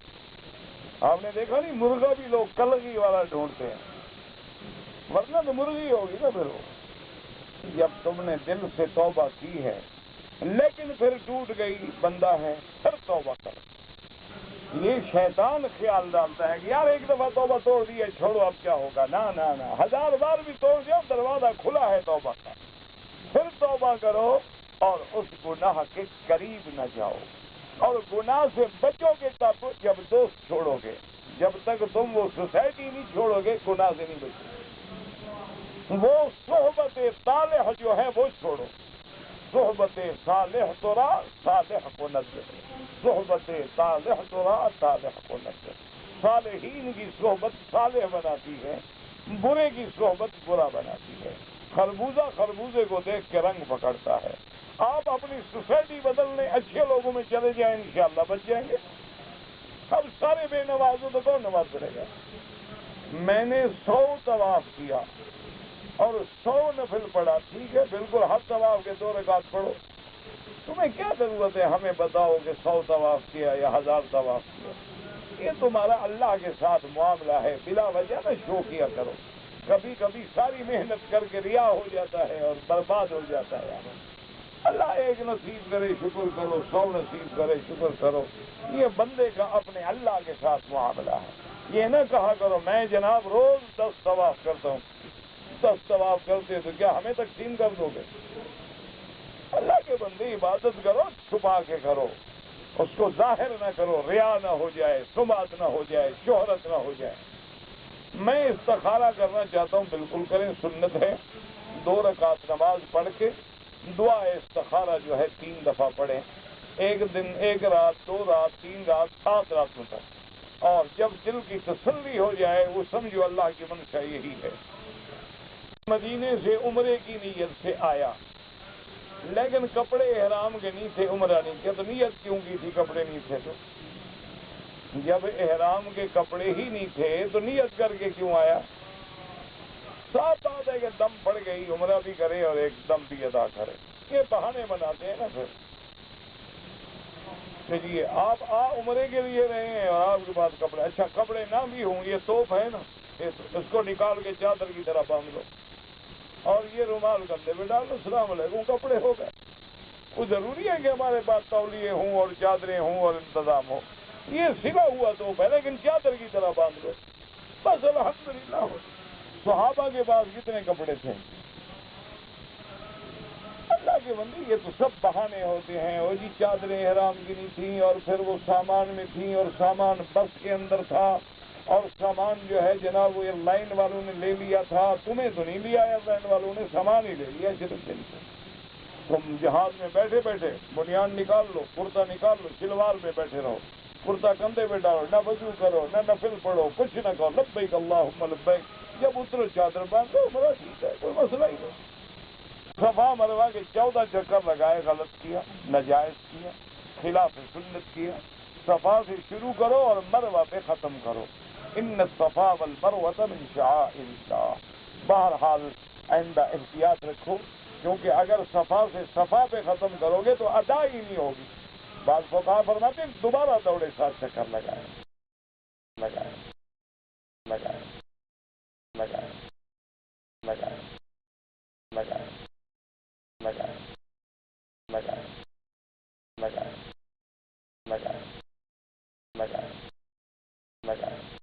آپ نے دیکھا نہیں، مرغا بھی لوگ کلگی والا ڈھونڈتے ہیں، ورنہ تو مرغی ہوگی نا پھر وہ۔ جب تم نے دل سے توبہ کی ہے لیکن پھر ٹوٹ گئی بندہ ہے پھر توبہ کر. یہ شیطان خیال ڈالتا ہے کہ یار ایک دفعہ توبہ توڑ دی ہے چھوڑو اب کیا ہوگا. نہ 1000 بار بھی توڑ دیا دروازہ کھلا ہے توبہ کا. پھر توبہ کرو اور اس گناہ کے قریب نہ جاؤ. اور گناہ سے بچو گے تب جب دوست چھوڑو گے. جب تک تم وہ سوسائٹی نہیں چھوڑو گے گناہ سے نہیں بچو گے. وہ صحبت صالح جو ہے وہ چھوڑو. صحبت صالح تورا صالح کو نظر. صحبت صالح تورا صالح کو نظر. صالحین کی صحبت صالح بناتی ہے، برے کی صحبت برا بناتی ہے. خربوزہ خربوزے کو دیکھ کے رنگ پکڑتا ہے. آپ اپنی سوسائٹی بدلنے اچھے لوگوں میں چلے جائیں انشاءاللہ بچ جائیں گے. اب سارے بے نوازوں تو کون نماز پڑھے گا؟ میں نے 100 طواف کیا اور 100 نفل پڑھا. ٹھیک ہے بالکل ہر طواف کے 2 رکعت پڑھو. تمہیں کیا ضرورت ہے ہمیں بتاؤ کہ 100 طواف کیا یا 1000 طواف کیا؟ یہ تمہارا اللہ کے ساتھ معاملہ ہے. بلا وجہ نہ شو کیا کرو. کبھی کبھی ساری محنت کر کے ریا ہو جاتا ہے اور برباد ہو جاتا ہے. اللہ ایک نصیب کرے شکر کرو، 100 نصیب کرے شکر کرو. یہ بندے کا اپنے اللہ کے ساتھ معاملہ ہے. یہ نہ کہا کرو میں جناب روز 10 طواف کرتا ہوں. 10 طواف کرتے تو کیا ہمیں تقسیم کر دو گے؟ اللہ کے بندے عبادت کرو چھپا کے کرو. اس کو ظاہر نہ کرو، ریا نہ ہو جائے، سمعت نہ ہو جائے، شہرت نہ ہو جائے. میں استخارہ کرنا چاہتا ہوں بالکل کریں، سنت ہے. 2 رکعت نماز پڑھ کے دعا استخارہ جو ہے 3 دفعہ پڑھیں. 1 دن 1 رات 2 رات 3 رات 7 راتوں تک. اور جب دل کی تسلی ہو جائے وہ سمجھو اللہ کی منشا یہی ہے. مدینے سے عمرے کی نیت سے آیا لیکن کپڑے احرام کے نہیں تھے، عمرہ نہیں کیا. تو نیت کیوں کی تھی؟ کپڑے نہیں تھے. تو جب احرام کے کپڑے ہی نہیں تھے تو نیت کر کے کیوں آیا؟ صاف بات ہے کہ دم پڑ گئی، عمرہ بھی کرے اور ایک دم بھی ادا کرے. یہ بہانے بناتے ہیں نا. پھر جی آپ عمرے کے لیے رہے ہیں اور آپ کے پاس کپڑے، اچھا کپڑے نہ بھی ہوں یہ توپ ہے نا، اس کو نکال کے چادر کی طرح باندھ لو اور یہ رومال کندھے پہ ڈال دو، السلام علیکم، کپڑے ہو گئے. وہ ضروری ہے کہ ہمارے پاس تولیے ہوں اور چادریں ہوں اور انتظام ہو. یہ سلا ہوا توپ ہے لیکن چادر کی طرح باندھ لو بس الحمدللہ ہو. صحابہ کے پاس کتنے کپڑے تھے؟ اللہ کے بندے یہ تو سب بہانے ہوتے ہیں. وہ جی چادریں احرام کی نہیں تھیں اور پھر وہ سامان میں تھیں اور سامان بس کے اندر تھا اور سامان جو ہے جناب وہ لائن والوں نے لے لیا تھا. تمہیں تو نہیں لیا ہے، لائن والوں نے سامان ہی لے لیا. تم جہاز میں بیٹھے بیٹھے بنیان نکال لو، کرتا نکال لو، شلوار میں بیٹھے رہو، کرتا کندھے پہ ڈالو، نہ وضو کرو نہ نفل پڑھو، کچھ نہ کرو، لبیک اللہم لبیک. جب اترو چادر باندھو بڑا ٹھیک ہے، کوئی مسئلہ ہی نہیں. صفا مروا کے 14 چکر لگائے، غلط کیا، ناجائز کیا، خلاف سنت کیا. صفا سے شروع کرو اور مروا پہ ختم کرو. ان الصفا والمروة من شعائر اللہ. بہرحال آئندہ احتیاط رکھو کیونکہ اگر صفا سے صفا پہ ختم کرو گے تو ادا ہی نہیں ہوگی. بعض فقہا فرماتے ہیں دوبارہ دوڑے 7 چکر لگائیں لگائیں لگائیں لگائیں لگائیں لگائیں لگائیں لگائیں لگائیں لگائیں لگائیں لگائیں